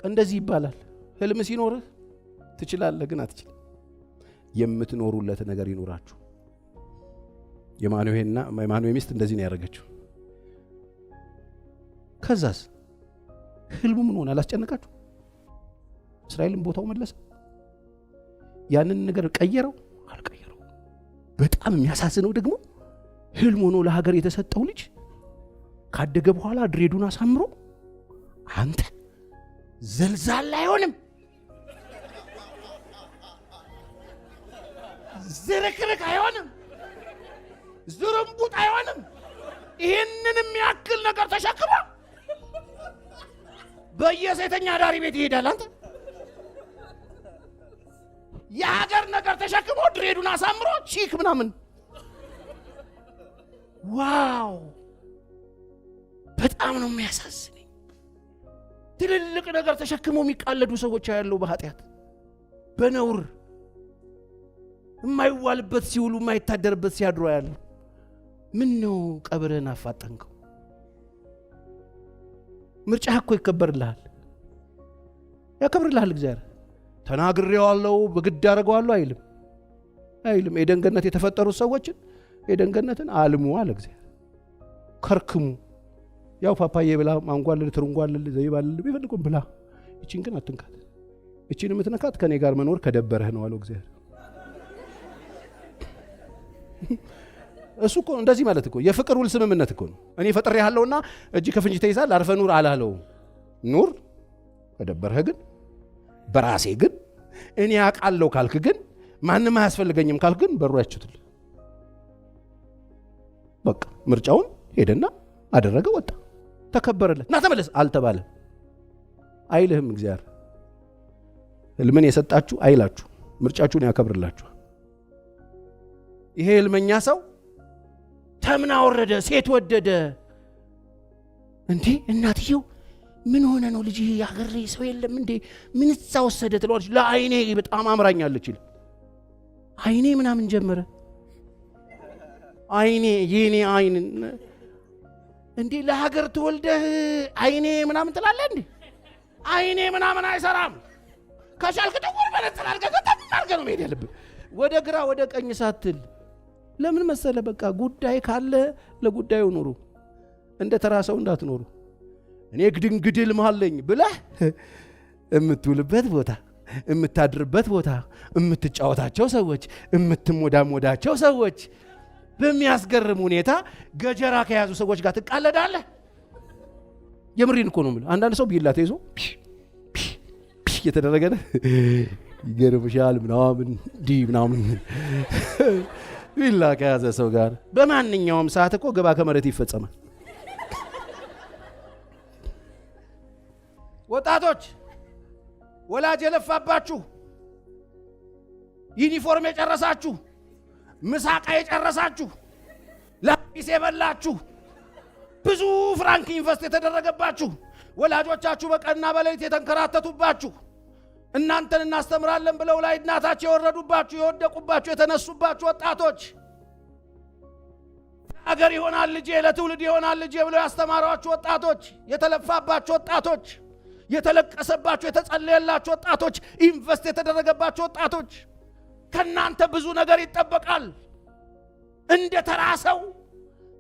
እንደዚህ ይባላል ህልም ሲኖርህ ትችላለህ ግን አትችልም የምትኖሩለት ነገር ይኖራችሁ የማኑኤል ሚስት እንደዚህ ነው ያደረገችው ከዛስ ህልሙ ምን ሆነ አላስጨነቃችሁ እስራኤልን ቦታው መለሰ ያንን ነገር ቀየረው አልቀየረው በጣም የሚያሳዝነው ደግሞ ህልም ሆኖ ለሀገር የተሰጠው ልጅ ካደገ በኋላ ድሬዱን አሳምሮ አንተ ዘልዛላ አይሆንም ዝርክርክ አይሆንም ዝርምቡጥ አይሆንም ይሄንን የሚያክል ነገር ተሸክሞ በየሴተኛ ዳሪ ቤት ይሄዳል አንተ የሀገር ነገር ተሸክሞ ድሬዱን አሳምሮ ቺክ ምናምን ዋው በጣም ነው የሚያሳዝነኝ ትልልቅ ነገር ተሸክሞ የሚቃለዱ ሰዎች ያለው በኃጢአት በነውር የማይዋልበት ሲውሉ የማይታደርበት ሲያድሩ ያሉ ምን ነው ቀብረን አፋጠንከው ምርጫህ እኮ ያከብርልሃል እግዚአብሔር ተናግሬዋለሁ በግድ አደርገዋለሁ አይልም የደንገነት የተፈጠሩ ሰዎችን የደንገነትን አልሙ አለ እግዚአብሔር ከርክሙ ያው ፓፓዬ ብላ ማንጓልል ትሩንጓልል ዘይባልል ቢፈልጉም ብላ እቺን ግን አትንካት እቺን የምትነካት ከኔ ጋር መኖር ከደበረህ ነው አለው እግዚአብሔር እሱ እኮ እንደዚህ ማለት እኮ የፍቅር ውል ስምምነት እኮ ነው እኔ ፈጥሬ ያለውና እጅ ከፍንጅ ተይዛል አርፈ ኑር አላለው ኑር ከደበረህ ግን በራሴ ግን እኔ አቃለው ካልክ ግን ማንንም አያስፈልገኝም ካልክ ግን በሩ ያችሁትል በቃ ምርጫውን ሄደና አደረገ ወጣ ተከበረለት እና ተመለስ አልተባለ አይልህም እግዚአብሔር ህልምን የሰጣችሁ አይላችሁ ምርጫችሁን ያከብርላችሁ ይሄ ህልመኛ ሰው ተምና ወረደ ሴት ወደደ እንዴ እናትየው ምን ሆነ ነው ልጅ ያገሬ ሰው የለም እንዴ ምን ተወሰደ ትሏልሽ ለአይኔ በጣም አምራኛለች ይል አይኔ ምናምን ጀመረ አይኔ የኔ አይን እንዴ ለሀገር ተወልደህ አይኔ ምናምን ትላለህ እንዴ አይኔ ምናምን አይሰራም ከቻልክ ደውል በለጥል አድርገህ ነው መሄድ ያለብህ ወደ ግራ ወደ ቀኝ ሳትል ለምን መሰለ በቃ ጉዳይ ካለ ለጉዳዩ ኑሩ እንደ ተራሰው እንዳትኖሩ እኔ ግድንግድል ማለኝ ብለህ እምትውልበት ቦታ እምታድርበት ቦታ እምትጫወታቸው ሰዎች እምትሞዳሞዳቸው ሰዎች በሚያስገርም ሁኔታ ገጀራ ከያዙ ሰዎች ጋር ትቃለዳለህ የምሪን እኮ ነው ማለት አንዳንድ ሰው ቢላ ተይዞ እየተደረገ ነው ይገርምሻል ምናምን ምናምን ቢላ ከያዘ ሰው ጋር በማንኛውም ሰዓት እኮ ገባ ከመሬት ይፈጸማል ወጣቶች ወላጅ የለፋባችሁ ዩኒፎርም የጨረሳችሁ ምሳቃ የጨረሳችሁ ላጲስ የበላችሁ ብዙ ፍራንክ ኢንቨስት የተደረገባችሁ ወላጆቻችሁ በቀንና በሌሊት የተንከራተቱባችሁ እናንተን እናስተምራለን ብለው ላይ እናታቸው የወረዱባችሁ የወደቁባችሁ የተነሱባችሁ ወጣቶች አገር ይሆናል ልጄ ለትውልድ ይሆናል ልጄ ብለው ያስተማሯችሁ ወጣቶች የተለፋባችሁ ወጣቶች የተለቀሰባችሁ የተጸለየላችሁ ወጣቶች ኢንቨስት የተደረገባችሁ ወጣቶች ከናንተ ብዙ ነገር ይጠበቃል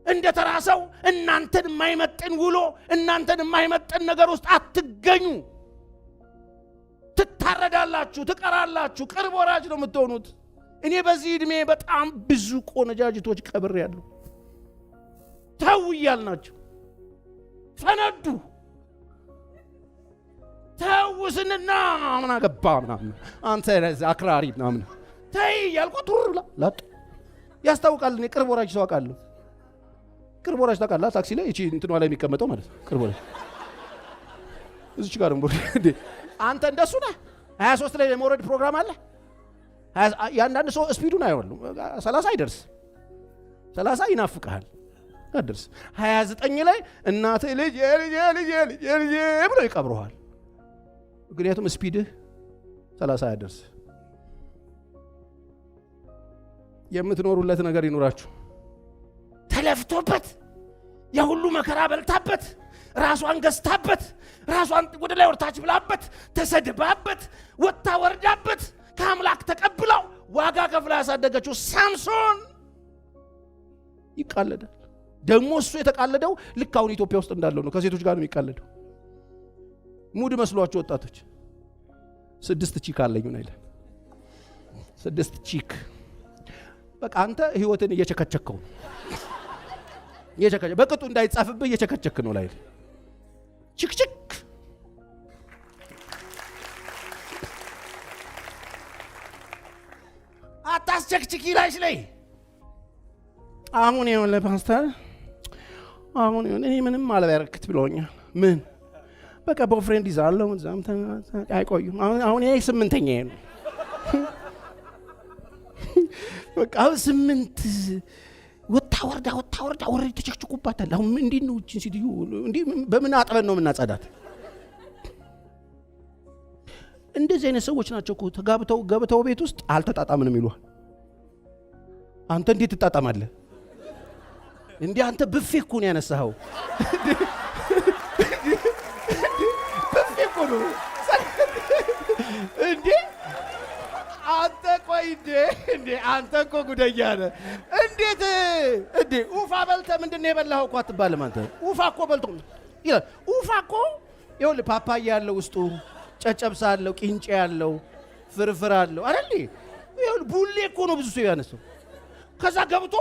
እንደ ተራሰው እናንተን የማይመጥን ውሎ እናንተን የማይመጥን ነገር ውስጥ አትገኙ ትታረዳላችሁ ትቀራላችሁ ቅርብ ወራጅ ነው የምትሆኑት እኔ በዚህ እድሜ በጣም ብዙ ቆነጃጅቶች ቀብሬያለሁ ተው እያልናቸው ፈነዱ። ተውስንና ምን አገባ ምናምን አንተ አክራሪ ምናምን ተይ እያልኩ ቱር ላጥ ያስታውቃል። እኔ ቅርብ ወራጅ ሰው አውቃለሁ። ቅርብ ወራጅ ታውቃለህ? ታክሲ ላይ እቺ እንትኗ ላይ የሚቀመጠው ማለት ነው። ቅርብ ወራጅ እዚች ጋር ነው እንዴ? አንተ እንደሱ ነህ። 23 ላይ የመውረድ ፕሮግራም አለ። ያንዳንድ ሰው ስፒዱን አይወልም። 30 አይደርስ 30 ይናፍቃል አደርስ 29 ላይ እናትህ ልጅ ብሎ ይቀብሩሃል። ምክንያቱም ስፒድህ 30 አይደርስ። የምትኖሩለት ነገር ይኑራችሁ። ተለፍቶበት የሁሉ መከራ በልታበት ራሷን ገዝታበት ራሷን ወደ ላይ ወርታች ብላበት ተሰድባበት ወጣ ወርዳበት ከአምላክ ተቀብለው ዋጋ ከፍላ ያሳደገችው ሳምሶን ይቃለዳል። ደግሞ እሱ የተቃለደው ልክ አሁን ኢትዮጵያ ውስጥ እንዳለው ነው። ከሴቶች ጋር ነው የሚቃለደው። ሙድ መስሏቸው ወጣቶች 6 ቺክ አለኝ ነው ይላል። 6 ቺክ በቃ አንተ ህይወትን እየቸከቸከው በቅጡ እንዳይጻፍብህ እየቸከቸክ ነው ላይ ችክችክ አታስቸክችኪ ላይሽ ላይ አሁን ይሁን ለፓስተር አሁን ይሁን እኔ ምንም አልበረክት ብሎኛል። ምን በቃ ቦይፍሬንድ ይዛለው እዛም አይቆዩም። አሁን ይሄ 8ኛ ነው። በቃ 8 ወጣ ወርዳ ተቸክችኩባታል። አሁን እንዴት ነው እቺ ሲዲዩ እንዴ በምን አጥበን ነው የምናጸዳት? እንደዚህ አይነት ሰዎች ናቸው እኮ ተጋብተው ገብተው ቤት ውስጥ አልተጣጣምንም ይሉሃል። አንተ እንዴት ትጣጣማለህ እንዴ? አንተ ብፌ እኮ ነው ያነሳኸው። ብፌ እኮ ነው እንዴ አንተ ቆይ እንዴ አንተ እኮ ጉደኛ ነህ። እንዴት እንዴ ኡፋ በልተህ ምንድነው የበላኸው እኮ አትባልም አንተ። ኡፋ እኮ በልቶ ይላል። ኡፋ እኮ ይኸውልህ ፓፓያ ያለው ውስጡ ጨጨብሳ አለው፣ ቂንጬ ያለው፣ ፍርፍር አለው አይደል? ይኸውልህ ቡሌ እኮ ነው ብዙ ሰው ያነሳው። ከዛ ገብቶ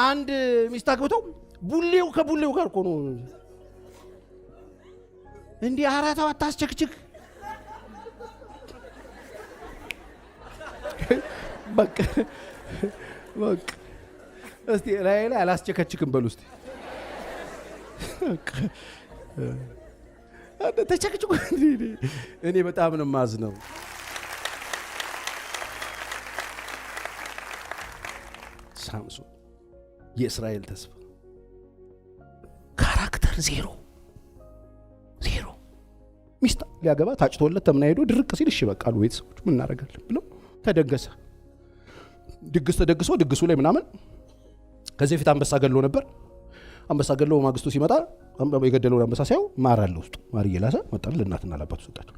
አንድ ሚስት አግብቶ ቡሌው ከቡሌው ጋር እኮ ነው እንዴ። አራታው አታስቸክችክ በቃ እስቲ ላይ አላስቸከችክም በሉ እስቲ ተቸክችኩ። እኔ በጣም ነው ማዝነው። ሳምሶን የእስራኤል ተስፋ ካራክተር ዜሮ ሚስት ሊያገባ ታጭቶለት ተምና ሄዶ ድርቅ ሲል እሺ በቃ አሉ ቤተሰቦች ምን እናደርጋለን ብለው ተደገሰ። ድግስ ተደግሶ ድግሱ ላይ ምናምን ከዚህ ፊት አንበሳ ገሎ ነበር። አንበሳ ገሎ ማግስቱ ሲመጣ የገደለው አንበሳ ሳይው ማር አለ ውስጡ። ማር እየላሰ መጣል ለእናትና ለአባቱ ሰጣቸው።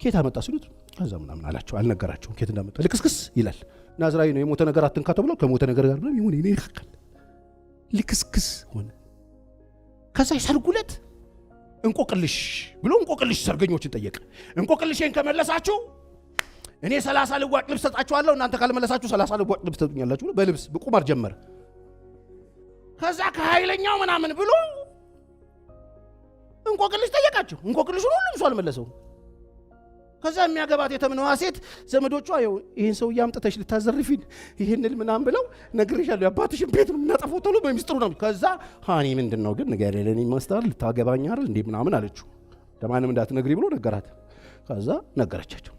ኬት አመጣ ሲሉት ከዛ ምናምን አላቸው። አልነገራቸውም ኬት እንዳመጣ። ልክስክስ ይላል። ናዝራዊ ነው የሞተ ነገር አትንካ ተብሎ ከሞተ ነገር ጋር ነው ይሁን እኔ ይካከል ልክስክስ ሆነ። ከዛ ይሰርጉለት እንቆቅልሽ ብሎ እንቆቅልሽ ሰርገኞችን ጠየቀ። እንቆቅልሽን ከመለሳችሁ እኔ 30 ልዋጭ ልብስ ሰጣችኋለሁ፣ እናንተ ካልመለሳችሁ 30 ልዋጭ ልብስ ተጡኛላችሁ ብሎ በልብስ በቁማር ጀመረ። ከዛ ከኃይለኛው ምናምን ብሎ እንቆቅልሽ ጠየቃቸው። እንቆቅልሹን ሁሉም ሰው አልመለሰው። ከዛ የሚያገባት የተምነዋ ሴት ዘመዶቿ ይሄን ሰው ያምጥተሽ ልታዘርፊን ይሄን ምናምን ብለው ነግሬሻለሁ፣ አባትሽን ቤት ነው እናጠፋው ተብሎ በሚስጥሩ ነው። ከዛ ሃኒ ምንድነው ግን ንገሪልኝ ማስተር ልታገባኝ አይደል እንዴ ምናምን አለችው። ለማንም እንዳትነግሪ ብሎ ነገራት። ከዛ ነገረቻቸው።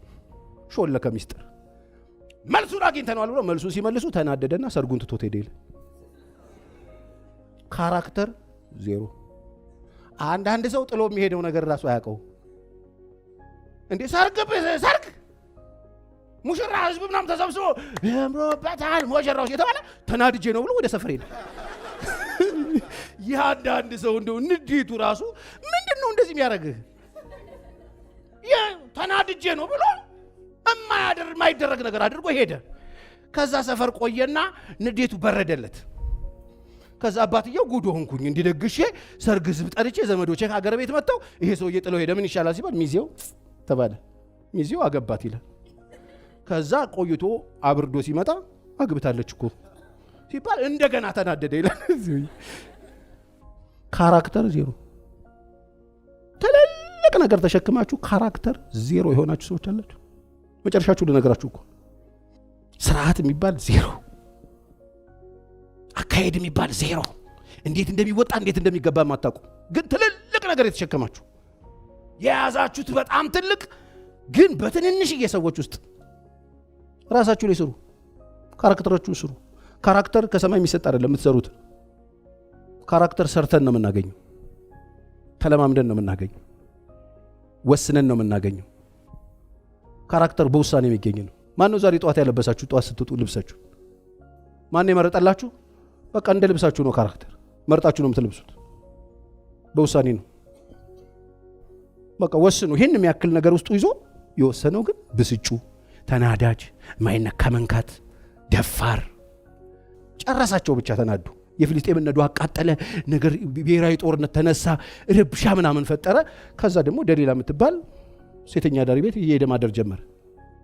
ሾለከ ሚስጥር። መልሱን አግኝተናል ብሎ መልሱን ሲመልሱ ተናደደና ሰርጉን ትቶት ሄደ። ካራክተር ዜሮ። አንድ ሰው ጥሎ የሚሄደው ነገር ራሱ አያውቀው እንዴ። ሰርግ ሙሽራ ህዝብ ምናምን ተሰብስቦ ያምሮበታል ሙሽራው የተባለ ተናድጄ ነው ብሎ ወደ ሰፈር ሄደ። ያንዳንድ ሰው እንደው ንዴቱ ራሱ ምንድነው እንደዚህ የሚያደርግህ? ተናድጄ ነው ብሎ የማይደረግ ነገር አድርጎ ሄደ። ከዛ ሰፈር ቆየና ንዴቱ በረደለት። ከዛ አባትየው ጉድ ሆንኩኝ እንዲደግሼ ሰርግ ህዝብ ጠርቼ ዘመዶቼ ከሀገር ቤት መጥተው ይሄ ሰው እየጥለው ሄደ ምን ይሻላል ሲባል ሚዜው ተባለ። ሚዜው አገባት ይላል። ከዛ ቆይቶ አብርዶ ሲመጣ አግብታለች እኮ ሲባል እንደገና ተናደደ ይላል። ካራክተር ዜሮ። ትልቅ ነገር ተሸክማችሁ ካራክተር ዜሮ የሆናችሁ ሰዎች አላችሁ። መጨረሻችሁ ልነግራችሁ እኮ ስርዓት የሚባል ዜሮ፣ አካሄድ የሚባል ዜሮ፣ እንዴት እንደሚወጣ እንዴት እንደሚገባ ማታውቁ ግን ትልልቅ ነገር የተሸከማችሁ የያዛችሁት በጣም ትልቅ ግን በትንንሽ ሰዎች ውስጥ ራሳችሁ ላይ ስሩ። ካራክተራችሁን ስሩ። ካራክተር ከሰማይ የሚሰጥ አይደለም የምትሰሩት። ካራክተር ሰርተን ነው የምናገኘው። ተለማምደን ነው የምናገኘው። ወስነን ነው የምናገኘው። ካራክተር በውሳኔ የሚገኝ ነው። ማን ነው ዛሬ ጧት ያለበሳችሁ? ጧት ስትወጡ ልብሳችሁ ማን ነው የመረጠላችሁ? በቃ እንደ ልብሳችሁ ነው። ካራክተር መርጣችሁ ነው የምትለብሱት። በውሳኔ ነው። በቃ ወስኑ። ይሄን የሚያክል ነገር ውስጡ ይዞ የወሰነው ግን ብስጩ፣ ተናዳጅ፣ ማይነካ መንካት፣ ደፋር ጨረሳቸው። ብቻ ተናዱ። የፍልስጤምን ነዶ አቃጠለ። ነገር ብሔራዊ ጦርነት ተነሳ። ረብሻ ምናምን ፈጠረ። ከዛ ደግሞ ደሊላ የምትባል ሴተኛ ዳሪ ቤት እየሄደ ማደር ጀመረ።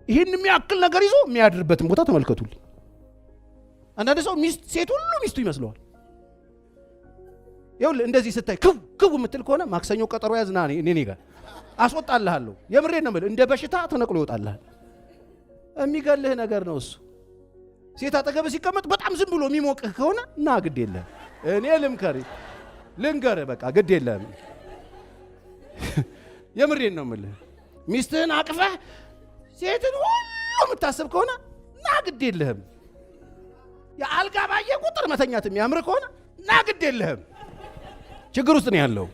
ይሄን የሚያክል ነገር ይዞ የሚያድርበትን ቦታ ተመልከቱልኝ። አንዳንድ ሰው ሴት ሁሉ ሚስቱ ይመስለዋል። ይኸውልህ እንደዚህ ስታይ ክው የምትል ከሆነ ማክሰኞ ቀጠሮ ያዝና እኔ ጋር አስወጣልሃለሁ። የምሬን ነው የምልህ። እንደ በሽታ ተነቅሎ ይወጣልሃል። የሚገልህ ነገር ነው እሱ። ሴት አጠገብ ሲቀመጥ በጣም ዝም ብሎ የሚሞቅህ ከሆነ እና ግድ የለም እኔ ልንገርህ በቃ ግድ የለም። የምሬን ነው የምልህ። ሚስትህን አቅፈህ ሴትን ሁሉ የምታስብ ከሆነ እና ግድ የለህም። የአልጋ ባየ ቁጥር መተኛት የሚያምር ከሆነ እና ግድ የለህም። ችግር ውስጥ ነው ያለው።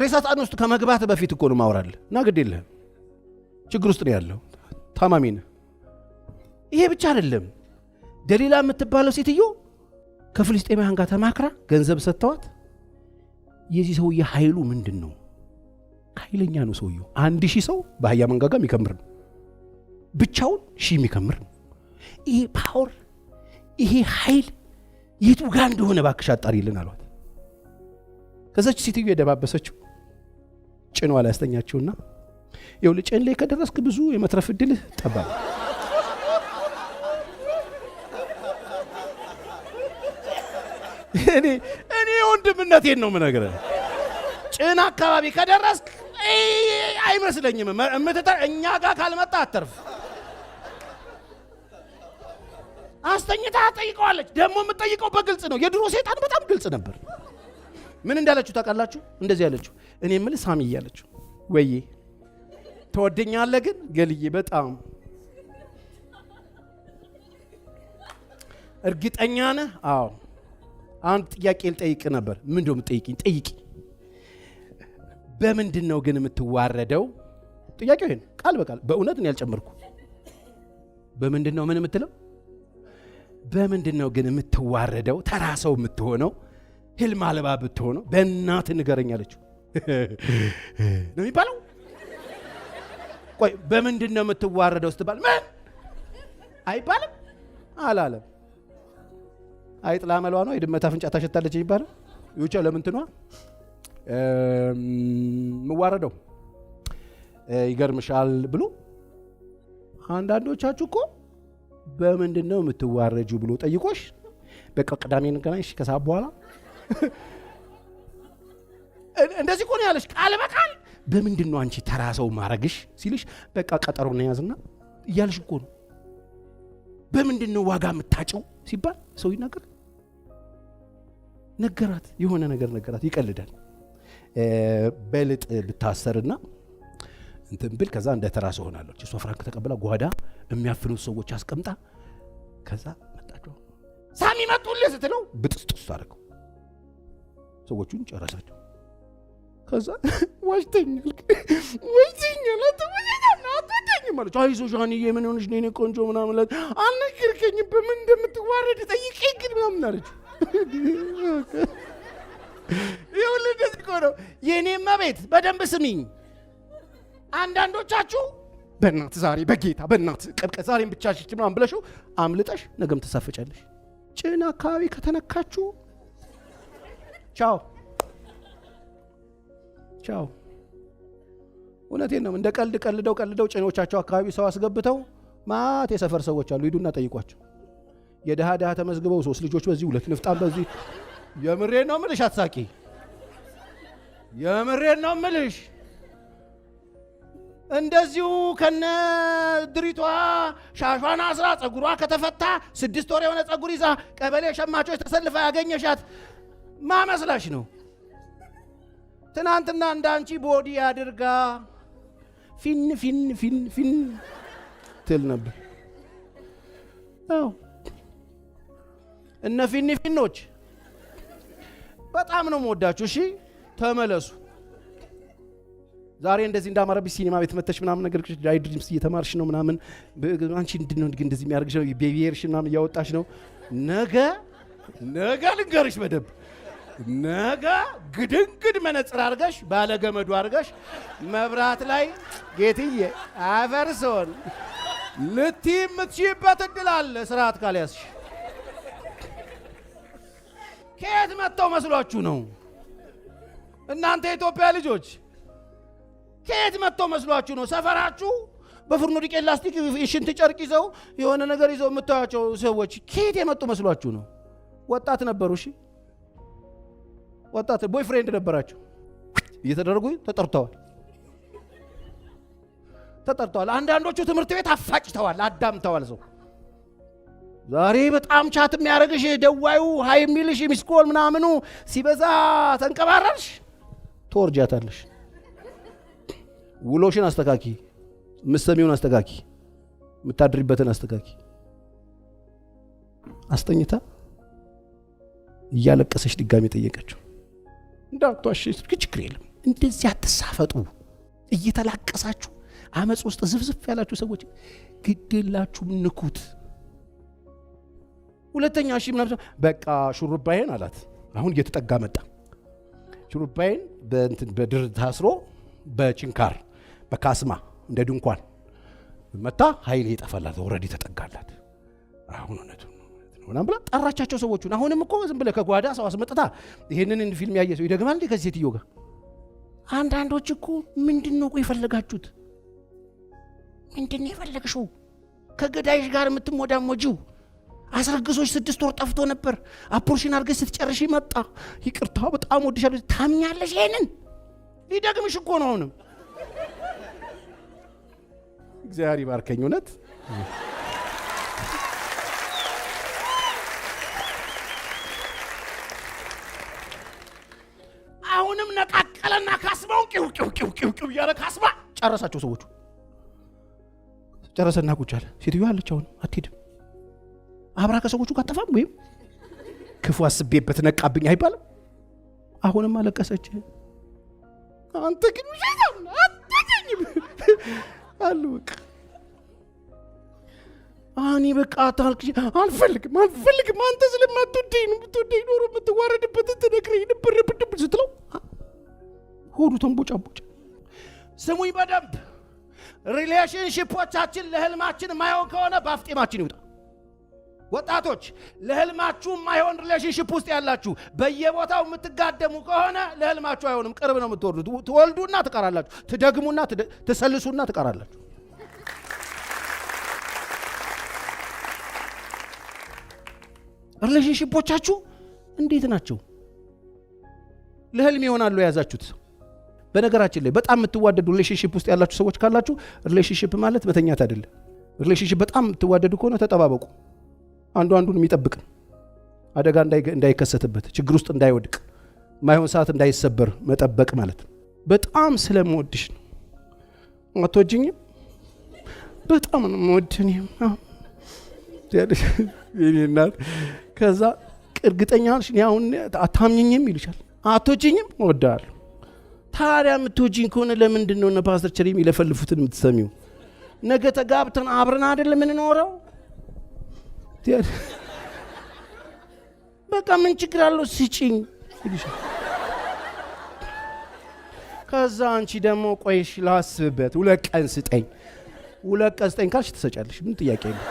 ሬሳ ሳጥን ውስጥ ከመግባት በፊት እኮ ነው ማውራል። እና ግድ የለህም። ችግር ውስጥ ነው ያለው። ታማሚ ነህ። ይሄ ብቻ አይደለም። ደሊላ የምትባለው ሴትዮ ከፍልስጤማውያን ጋር ተማክራ ገንዘብ ሰጥተዋት። የዚህ ሰውዬ ኃይሉ ምንድን ነው? ኃይለኛ ነው ሰውየው። 1000 ሰው በአህያ መንጋጋ የሚከምር ነው። ብቻውን 1000 የሚከምር ነው። ይሄ ፓወር፣ ይሄ ኃይል የቱ ጋር እንደሆነ እባክሽ አጣሪልን አሏት። ከዛች ሴትዮ የደባበሰችው ጭኗ ላይ ያስተኛችውና ይኸውልህ ጭን ላይ ከደረስክ ብዙ የመትረፍ ዕድልህ ጠባብ። እኔ ወንድምነቴን ነው የምነግርህ። ጭን አካባቢ ከደረስክ አይመስለኝም እኛ ጋር ካልመጣ አተርፍ። አስተኝታ ጠይቀዋለች። ደግሞ የምትጠይቀው በግልጽ ነው። የድሮ ሰይጣን በጣም ግልጽ ነበር። ምን እንዳለችው ታውቃላችሁ? እንደዚህ ያለችው እኔ የምልህ ሳሚ እያለችው፣ ወይዬ ተወደኛለህ ግን ገልዬ በጣም እርግጠኛ ነህ? አዎ። አንድ ጥያቄ ልጠይቅ ነበር። ምን እንደው የምትጠይቂኝ? ጠይቂ። በምንድን ነው ግን የምትዋረደው? ጥያቄው ይሄን ቃል በቃል በእውነት ነው ያልጨመርኩ። በምንድን ነው ምን የምትለው? በምንድን ነው ግን የምትዋረደው? ተራ ሰው የምትሆነው፣ ህልም አልባ ብትሆነው በእናትህ ንገረኝ አለችው ነው የሚባለው። ቆይ በምንድን ነው የምትዋረደው ስትባል ምን አይባልም አላለም። አይጥ ላመሏ ነው የድመት አፍንጫ ታሸታለች የሚባለው ይውቻ ለምንትኗ ምዋረደው ይገርምሻል ብሎ አንዳንዶቻችሁ እኮ በምንድን ነው የምትዋረጁ ብሎ ጠይቆሽ በቃ ቅዳሜ እንገናኝሽ ከሰዓት በኋላ እንደዚህ እኮ ነው ያለሽ ቃል በቃል። በምንድን ነው አንቺ ተራ ሰው ማረግሽ ሲልሽ በቃ ቀጠሮ ነው ያዝና እያልሽ እኮ ነው። በምንድን ነው ዋጋ የምታጨው ሲባል ሰው ይናገር ነገራት፣ የሆነ ነገር ነገራት። ይቀልዳል። በልጥ ብታሰርና እንትን ብል ከዛ እንደ ተራ ሰው ሆናለች። እሷ ፍራንክ ተቀበላ ጓዳ የሚያፍኑት ሰዎች አስቀምጣ ከዛ መጣቸው። ሳሚ መጡልህ ስትለው ብጥስጥስ አደረገው። ሰዎቹን ጨረሳቸው። ከዛ ወሽተኛል ማለት አይዞሽ ጃንዬ ምን ሆነሽ ነው? እኔ ቆንጆ ምናምን ላይ አልነገርከኝም። በምን እንደምትዋረድ ጠይቀኝ ግን ምናምን አለችው። ይኸውልህ እንደዚህ እኮ ነው የእኔማ ቤት። በደንብ ስሚኝ። አንዳንዶቻችሁ በእናት ዛሬ በጌታ በእናት ቀብቀ ዛሬም ብቻሽች ምናምን ብለሽው አምልጠሽ ነገም ትሳፈጫለሽ። ጭን አካባቢ ከተነካችሁ ቻው ቻው። እውነቴን ነው። እንደ ቀልድ ቀልደው ጭኖቻቸው አካባቢ ሰው አስገብተው ማት የሰፈር ሰዎች አሉ። ሂዱና ጠይቋቸው። የደሃ ተመዝግበው 3 ልጆች በዚህ 2 ንፍጣም በዚህ የምሬን ነው ምልሽ አትሳቂ የምሬን ነው ምልሽ እንደዚሁ ከነ ድሪቷ ሻሿና አስራ ጸጉሯ ከተፈታ 6 ወር የሆነ ጸጉር ይዛ ቀበሌ ሸማቾች ተሰልፈ ያገኘሻት ማመስላሽ ነው ትናንትና እንዳንቺ ቦዲ አድርጋ ፊን ትል ነበር አው እነ ፊኖች በጣም ነው የምወዳችሁ እሺ ተመለሱ ዛሬ እንደዚህ እንዳማረብሽ ሲኒማ ቤት መተሽ ምናምን ነገር ዳይ ድሪምስ እየተማርሽ ነው ምናምን አንቺ እንድነው እንደዚህ የሚያርግሽ ነው ቤቢየርሽ ምናምን ያወጣሽ ነው ነገ ልንገርሽ በደብ ነገ ግድንግድ መነጽር አርጋሽ ባለ ገመዱ አርጋሽ መብራት ላይ ጌትዬ አፈርሶን ልትምትሽበት እድል አለ ስርዓት ካልያዝሽ ከየት መጣው መስሏችሁ ነው እናንተ የኢትዮጵያ ልጆች ከየት መጣው መስሏችሁ ነው ሰፈራችሁ በፍርኖ ዱቄት ላስቲክ ሽንት ጨርቅ ይዘው የሆነ ነገር ይዘው የምታያቸው ሰዎች ከየት የመጡ መስሏችሁ ነው ወጣት ነበሩ እሺ ወጣት ቦይፍሬንድ ነበራቸው እየተደረጉ ተጠርተዋል አንዳንዶቹ ትምህርት ቤት አፋጭተዋል አዳምተዋል ሰው ዛሬ በጣም ቻት የሚያረግሽ ደዋዩ ሃይ የሚልሽ ሚስኮል ምናምኑ ሲበዛ ተንቀባራልሽ ተወርጃታለሽ ውሎሽን አስተካኪ ምሰሚውን አስተካኪ ምታድሪበትን አስተካኪ አስተኝታ እያለቀሰሽ ድጋሚ ጠየቀችው እንዳትዋሽ ችግር የለም እንደዚህ አትሳፈጡ እየተላቀሳችሁ አመጽ ውስጥ ዝፍዝፍ ያላችሁ ሰዎች ግድላችሁ ንኩት ሁለተኛ እሺ ምናምን በቃ ሹሩባዬን አላት አሁን እየተጠጋ መጣ ሹሩባዬን በድር ታስሮ በጭንካር በካስማ እንደ ድንኳን መታ ኃይል ይጠፋላት ኦሬዲ ተጠጋላት አሁን እውነቱ ነው ብላ ጠራቻቸው ሰዎቹን አሁንም እኮ ዝም ብለ ከጓዳ ሰው አስመጥታ ይሄንን ፊልም ያየ ሰው ይደግማል እንዴ ከዚህ ሴትዮ ጋር አንዳንዶች እኮ ምንድነው ቆይ ፈለጋችሁት ምንድነው የፈለግሽው ከገዳይሽ ጋር የምትሞዳሞጂው አስረግዞች 6 ወር ጠፍቶ ነበር አፖርሽን አርገሽ ስትጨርሺ መጣ ይቅርታ በጣም ወድሻለሁ ታምኛለሽ ይሄንን ሊደግምሽ እኮ ነው አሁንም እግዚአብሔር ይባርከኝ እውነት አሁንም ነቃቀለና ካስማው ቂው ያለ ካስማ ጨረሳቸው ሰዎቹ ጨረሰና ቁጫለ ሴትዮ አለች አሁን አትሄድም አብራ ከሰዎቹ ጋር ተፋም ወይም ክፉ አስቤበት ነቃብኝ አይባልም አሁንም አለቀሰች አንተ ግን ሸይጣን አትገኝም አሉክ አኒ በቃ ታልክ አልፈልግም አንተ ስለማትወደኝ ነው ብትወደኝ ኖሮ የምትዋረድበት ትነግረኝ ነበር ብድብ ስትለው ሆዱ ተንቦጫቦጫ ስሙኝ በደንብ ሪሌሽንሺፖቻችን ለህልማችን ማይሆን ከሆነ ባፍጤማችን ይውጣ ወጣቶች ለህልማችሁ ማይሆን ሪሌሽንሺፕ ውስጥ ያላችሁ በየቦታው የምትጋደሙ ከሆነ ለህልማችሁ አይሆንም ቅርብ ነው የምትወርዱት ትወልዱና ትቀራላችሁ ትደግሙና ትሰልሱና ትቀራላችሁ ሪሌሽንሺፖቻችሁ እንዴት ናቸው ለህልም ይሆናሉ ያዛችሁት በነገራችን ላይ በጣም የምትዋደዱ ሪሌሽንሺፕ ውስጥ ያላችሁ ሰዎች ካላችሁ ሪሌሽንሺፕ ማለት መተኛት አይደለም ሪሌሽንሺፕ በጣም የምትዋደዱ ከሆነ ተጠባበቁ አንዱን የሚጠብቅ አደጋ እንዳይከሰትበት ችግር ውስጥ እንዳይወድቅ ማይሆን ሰዓት እንዳይሰበር መጠበቅ ማለት በጣም ስለምወድሽ ነው አትወጂኝም በጣም ነው የምወድኝ ይልናል ከዛ እርግጠኛ ነሽ አሁን አታምኚኝም ይልሻል አትወጂኝም እወዳለሁ ታዲያ የምትወጂኝ ከሆነ ለምንድን ነው እነ ፓስተር ቸሪም ይለፈልፉትን የምትሰሚው ነገ ተጋብተን አብረን አይደል የምንኖረው በቃ ምን ችግር አለው ስጪኝ ይልሻል ከዛ አንቺ ደግሞ ቆይሽ ላስብበት 2 ቀን ስጠኝ 2 ቀን ስጠኝ ካልሽ ትሰጫለሽ ምን ጥያቄ ነው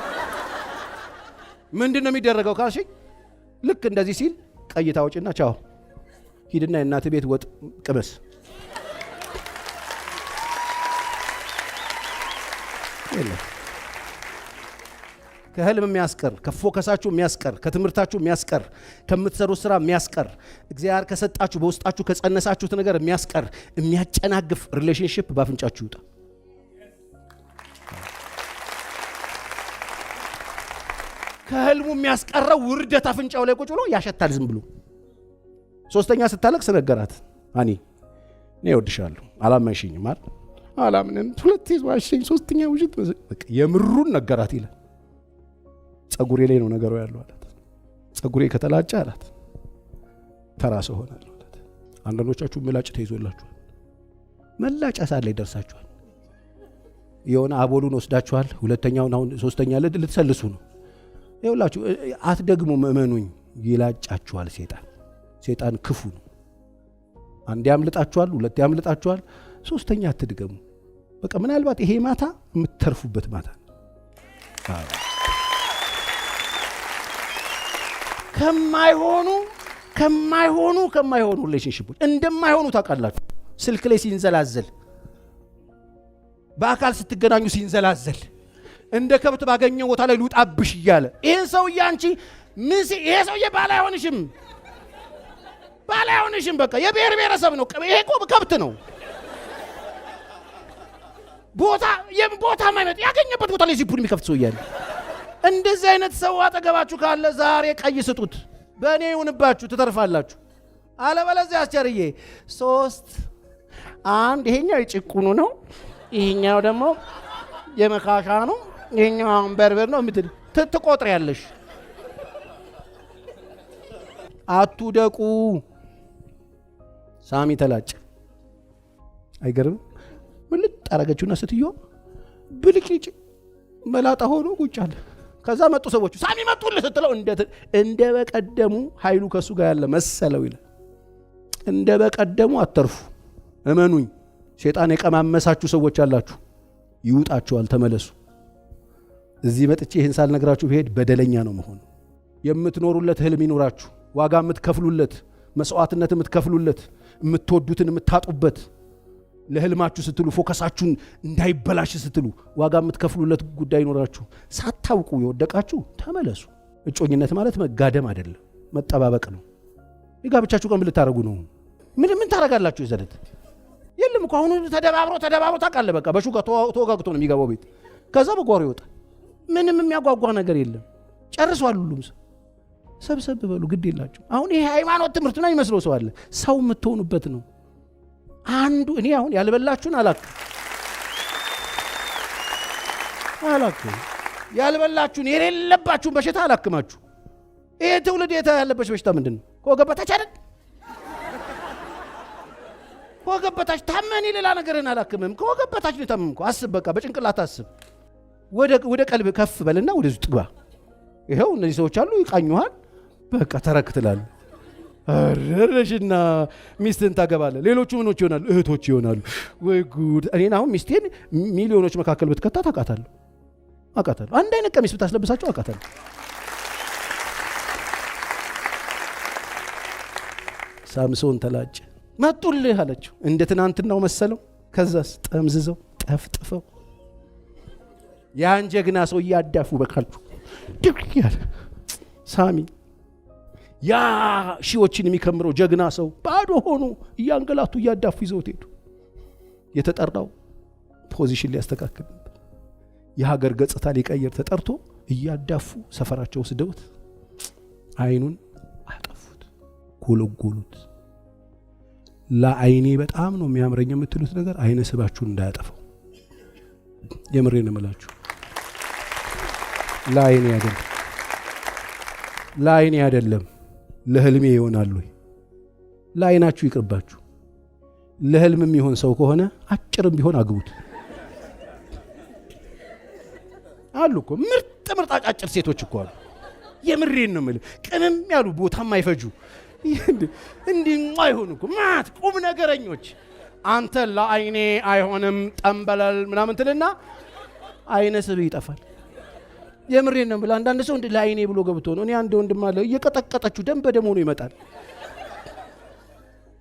ምንድነው የሚደረገው ካልሽ ልክ እንደዚህ ሲል ቀይታ ወጪና ቻው ሂድና እናት ቤት ወጥ ቅመስ ከህልም የሚያስቀር፣ ከፎከሳችሁ የሚያስቀር፣ ከትምህርታችሁ የሚያስቀር፣ ከምትሰሩት ስራ የሚያስቀር፣ እግዚአብሔር ከሰጣችሁ በውስጣችሁ ከጸነሳችሁት ነገር የሚያስቀር የሚያጨናግፍ ሪሌሽንሺፕ ባፍንጫችሁ ይውጣ። ከህልሙ የሚያስቀረው ውርደት አፍንጫው ላይ ቁጭ ብሎ ያሸታል ዝም ብሎ። ሶስተኛ ስታለቅስ ነገራት፣ አኒ እኔ እወድሻለሁ አላመንሽኝም አይደል? አላምንም። ሁለቴ ዋሸኝ፣ ሶስተኛ ውሸት በቃ የምሩን ነገራት ይላል። ጸጉሬ ላይ ነው ነገሩ ያለው አላት። ጸጉሬ ከተላጨ አላት ተራሰ ሆናል አላት። አንዳንዶቻችሁ ምላጭ ተይዞላችኋል። መላጫ ሳለ ይደርሳችኋል። የሆነ አቦሉን ወስዳችኋል። ሁለተኛውን አሁን ሶስተኛ ልትሰልሱ ነው። ይኸውላችሁ አትደግሙም፣ እመኑኝ። ይላጫችኋል ሴጣን ክፉ ነው። አንድ ያምልጣችኋል፣ ሁለት ያምልጣችኋል፣ ሶስተኛ አትድገሙ። በቃ ምናልባት ይሄ ማታ የምትተርፉበት ማታ ከማይሆኑ ሪሌሽንሺፖች እንደማይሆኑ ታውቃላችሁ። ስልክ ላይ ሲንዘላዘል፣ በአካል ስትገናኙ ሲንዘላዘል፣ እንደ ከብት ባገኘው ቦታ ላይ ልውጣብሽ እያለ ይሄን ሰውዬ አንቺ ይሄ ሰውዬ ባል አይሆንሽም። በቃ የብሔር ብሔረሰብ ነው። ይሄ እኮ ከብት ነው። ቦታ ማይመጥ ያገኘበት ቦታ ላይ ዚፑን የሚከፍት ሰው እያለ እንደዚህ አይነት ሰው አጠገባችሁ ካለ ዛሬ ቀይ ስጡት። በእኔ ይሁንባችሁ ትተርፋላችሁ። አለበለዚያ አስቸርዬ 3 1 ይሄኛው የጭቁኑ ነው፣ ይሄኛው ደግሞ የመካሻ ነው፣ ይሄኛው አንበርበር ነው የምትል ትቆጥሪያለሽ። አትውደቁ። ሳሚ ተላጭ አይገርም? ምልጥ አረገችውና ስትዮ ብልቂጭ መላጣ ሆኖ ቁጭ አለ። ከዛ መጡ ሰዎቹ ሳሚ መጡልህ ስትለው እንደ በቀደሙ ኃይሉ ከሱ ጋር ያለ መሰለው ይላል። እንደ በቀደሙ አተርፉ። እመኑኝ። ሸይጣን የቀማመሳችሁ ሰዎች አላችሁ፣ ይውጣችኋል። ተመለሱ። እዚህ መጥቼ ይህን ሳልነግራችሁ ብሄድ በደለኛ ነው መሆኑ። የምትኖሩለት ህልም ይኖራችሁ፣ ዋጋ የምትከፍሉለት፣ መስዋዕትነት የምትከፍሉለት፣ የምትወዱትን የምታጡበት፣ ለህልማችሁ ስትሉ ፎከሳችሁን እንዳይበላሽ ስትሉ ዋጋ የምትከፍሉለት ጉዳይ ይኖራችሁ። ሳታውቁ የወደቃችሁ ተመለሱ። እጮኝነት ማለት መጋደም አይደለም፣ መጠባበቅ ነው። የጋብቻችሁ ቀን ልታረጉ ነው። ምን ታረጋላችሁ? ይዘለት የለም እኮ አሁን ተደባብሮ ታውቃለህ። በቃ በሹጋ ተወጋግቶ ነው የሚገባው ቤት። ከዛ በጓሮ ይወጣል። ምንም የሚያጓጓ ነገር የለም። ጨርሷል። ሁሉም ሰብሰብ በሉ፣ ግድ የላችሁ። አሁን ይሄ ሃይማኖት ትምህርት ነው ይመስለው ሰው አለ። ሰው የምትሆኑበት ነው። አንዱ እኔ አሁን ያልበላችሁን አላክም ያልበላችሁን የሌለባችሁን በሽታ አላክማችሁ። ይሄ ትውልድ ያለበት በሽታ ምንድን ነው? ከወገበታች አይደል? ከወገበታች ታመን ሌላ ነገርን አላክምም። ከወገበታች ነው ታመምኩ። አስብ፣ በቃ በጭንቅላት አስብ። ወደ ቀልብ ከፍ በልና ወደዚህ ጥግባ። ይሄው እነዚህ ሰዎች አሉ፣ ይቃኙሃል። በቃ ተረክትላል። አረረሽና ሚስትን ታገባለህ። ሌሎቹ ምኖች ይሆናሉ? እህቶች ይሆናሉ። ወይ ጉድ! እኔን አሁን ሚስቴን ሚሊዮኖች መካከል ብትከታት አቃታለሁ። አንድ አይነት ቀሚስ ብታስለብሳቸው አቃታለሁ። ሳምሶን ተላጨ። መጡልህ አለችው። እንደ ትናንትናው መሰለው። ከዛስ ጠምዝዘው ጠፍጥፈው ያን ጀግና ሰው እያዳፉ በካልቹ ድቅ ያለ ሳሚ ያ ሺዎችን የሚከምረው ጀግና ሰው ባዶ ሆኖ እያንገላቱ እያዳፉ ይዘውት ሄዱ። የተጠራው ፖዚሽን ሊያስተካክል ነበር። የሀገር ገጽታ ሊቀየር ተጠርቶ እያዳፉ ሰፈራቸው ወስደውት አይኑን አጠፉት፣ ጎለጎሉት። ለአይኔ በጣም ነው የሚያምረኝ የምትሉት ነገር አይነ ስባችሁን እንዳያጠፋው። የምሬን ነው የምላችሁ። ለአይኔ አይደለም ለህልሜ ይሆናሉ። ለአይናችሁ ይቅርባችሁ። ለህልም የሚሆን ሰው ከሆነ አጭርም ቢሆን አግቡት። አሉ እኮ ምርጥ አጫጭር ሴቶች እኮ አሉ። የምሬን ነው የምልህ። ቅምም ያሉ ቦታም አይፈጁ እንዲህ አይሆኑ እኮ ማት ቁም ነገረኞች። አንተ ለአይኔ አይሆንም ጠንበለል ምናምን ትልና አይነ ስብ ይጠፋል። የምሬን ነው ብላ አንዳንድ ሰው ለአይኔ ብሎ ገብቶ ነው። እኔ አንድ ወንድም አለ እየቀጠቀጠችው ደም በደም ሆኖ ይመጣል።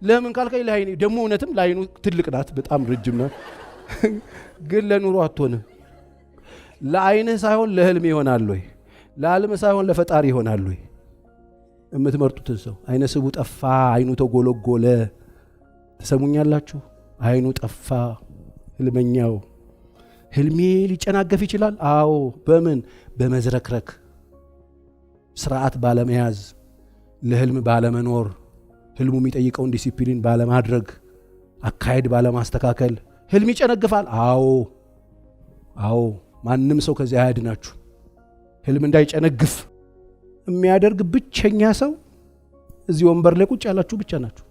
ለምን ካልከኝ ለአይኔ ደሞ እውነትም ለአይኑ ትልቅ ናት፣ በጣም ረጅም ናት፣ ግን ለኑሮ አትሆንም። ለአይንህ ሳይሆን ለህልም ይሆናል ወይ? ለዓለም ሳይሆን ለፈጣሪ ይሆናሉ። የምትመርጡትን ሰው አይነ ስቡ ጠፋ፣ አይኑ ተጎለጎለ። ተሰሙኛላችሁ? አይኑ ጠፋ ህልመኛው። ህልሜ ሊጨናገፍ ይችላል። አዎ። በምን? በመዝረክረክ፣ ስርዓት ባለመያዝ፣ ለህልም ባለመኖር፣ ህልሙ የሚጠይቀውን ዲሲፕሊን ባለማድረግ፣ አካሄድ ባለማስተካከል ህልም ይጨነግፋል። አዎ አዎ። ማንም ሰው ከዚህ አያድናችሁ። ህልም እንዳይጨነግፍ የሚያደርግ ብቸኛ ሰው እዚህ ወንበር ላይ ቁጭ ያላችሁ ብቻ ናችሁ።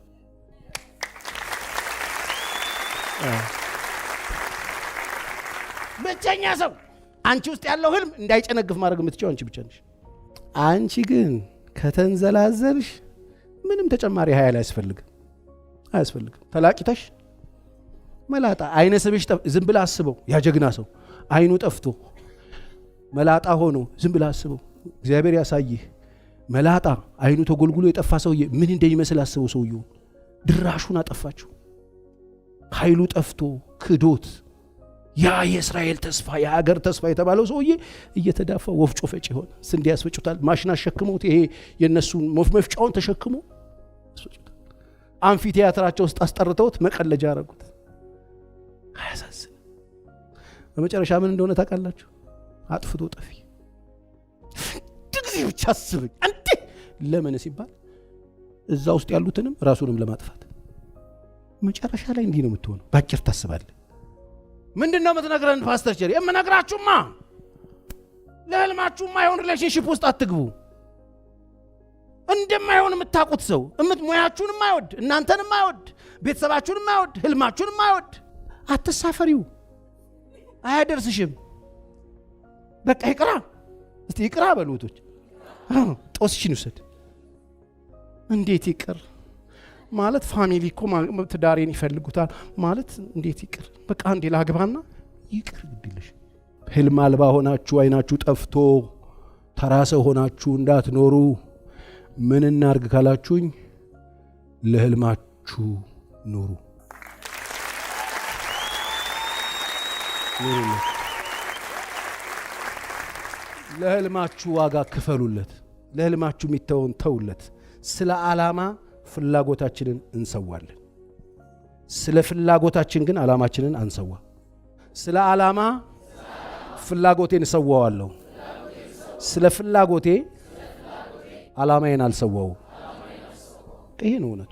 ብቸኛ ሰው አንቺ ውስጥ ያለው ህልም እንዳይጨነግፍ ማድረግ የምትችለው አንቺ ብቻ ነሽ። አንቺ ግን ከተንዘላዘልሽ ምንም ተጨማሪ ኃይል አያስፈልግም። ተላቂተሽ መላጣ አይነ ስብሽ ዝም ብለህ አስበው። ያ ጀግና ሰው አይኑ ጠፍቶ መላጣ ሆኖ ዝም ብለህ አስበው። እግዚአብሔር ያሳይህ። መላጣ አይኑ ተጎልጉሎ የጠፋ ሰውዬ ምን እንደሚመስል አስበው። ሰውዬው ድራሹን አጠፋችሁ። ኃይሉ ጠፍቶ ክዶት ያ የእስራኤል ተስፋ የሀገር ተስፋ የተባለው ሰውዬ እየተዳፋ ወፍጮ ፈጭ ሆነ። ስንዴ ያስፈጩታል። ማሽን አሸክመውት ይሄ የነሱን መፍጫውን ተሸክሞ አንፊ ቲያትራቸው ውስጥ አስጠርተውት መቀለጃ አረጉት። አያሳዝን? በመጨረሻ ምን እንደሆነ ታውቃላችሁ? አጥፍቶ ጠፊ። ድግዚ ብቻ አስበኝ አንዴ። ለምን ሲባል እዛ ውስጥ ያሉትንም ራሱንም ለማጥፋት። መጨረሻ ላይ እንዲህ ነው የምትሆነው። ባጭር ታስባለህ። ምንድነው የምትነግረን ፓስተር ቸሪ? የምነግራችሁማ ለህልማችሁማ የሆነ ሪሌሽንሺፕ ውስጥ አትግቡ። እንደማይሆን የምታውቁት ሰው ሙያችሁን የማይወድ እናንተን የማይወድ ቤተሰባችሁን የማይወድ ህልማችሁን የማይወድ አትሳፈሪው። አያደርስሽም። በቃ ይቅራ። እስቲ ይቅራ በሉቶች። ጦስሽን ውሰድ። እንዴት ይቅር ማለት? ፋሚሊ እኮ ትዳሬን ይፈልጉታል ማለት እንዴት ይቅር? በቃ እንዴ ላግባና ይቅር ግድልሽ። ህልም አልባ ሆናችሁ አይናችሁ ጠፍቶ ተራሰ ሆናችሁ እንዳትኖሩ ምን እናርግ ካላችሁኝ፣ ለህልማችሁ ኑሩ። ለህልማችሁ ዋጋ ክፈሉለት። ለህልማችሁ የሚተውን ተውለት። ስለ ዓላማ ፍላጎታችንን እንሰዋለን። ስለ ፍላጎታችን ግን ዓላማችንን አንሰዋ። ስለ ዓላማ ፍላጎቴን እሰዋዋለሁ። ስለ ፍላጎቴ ዓላማዬን አልሰዋው። ይሄ ነው እውነቱ።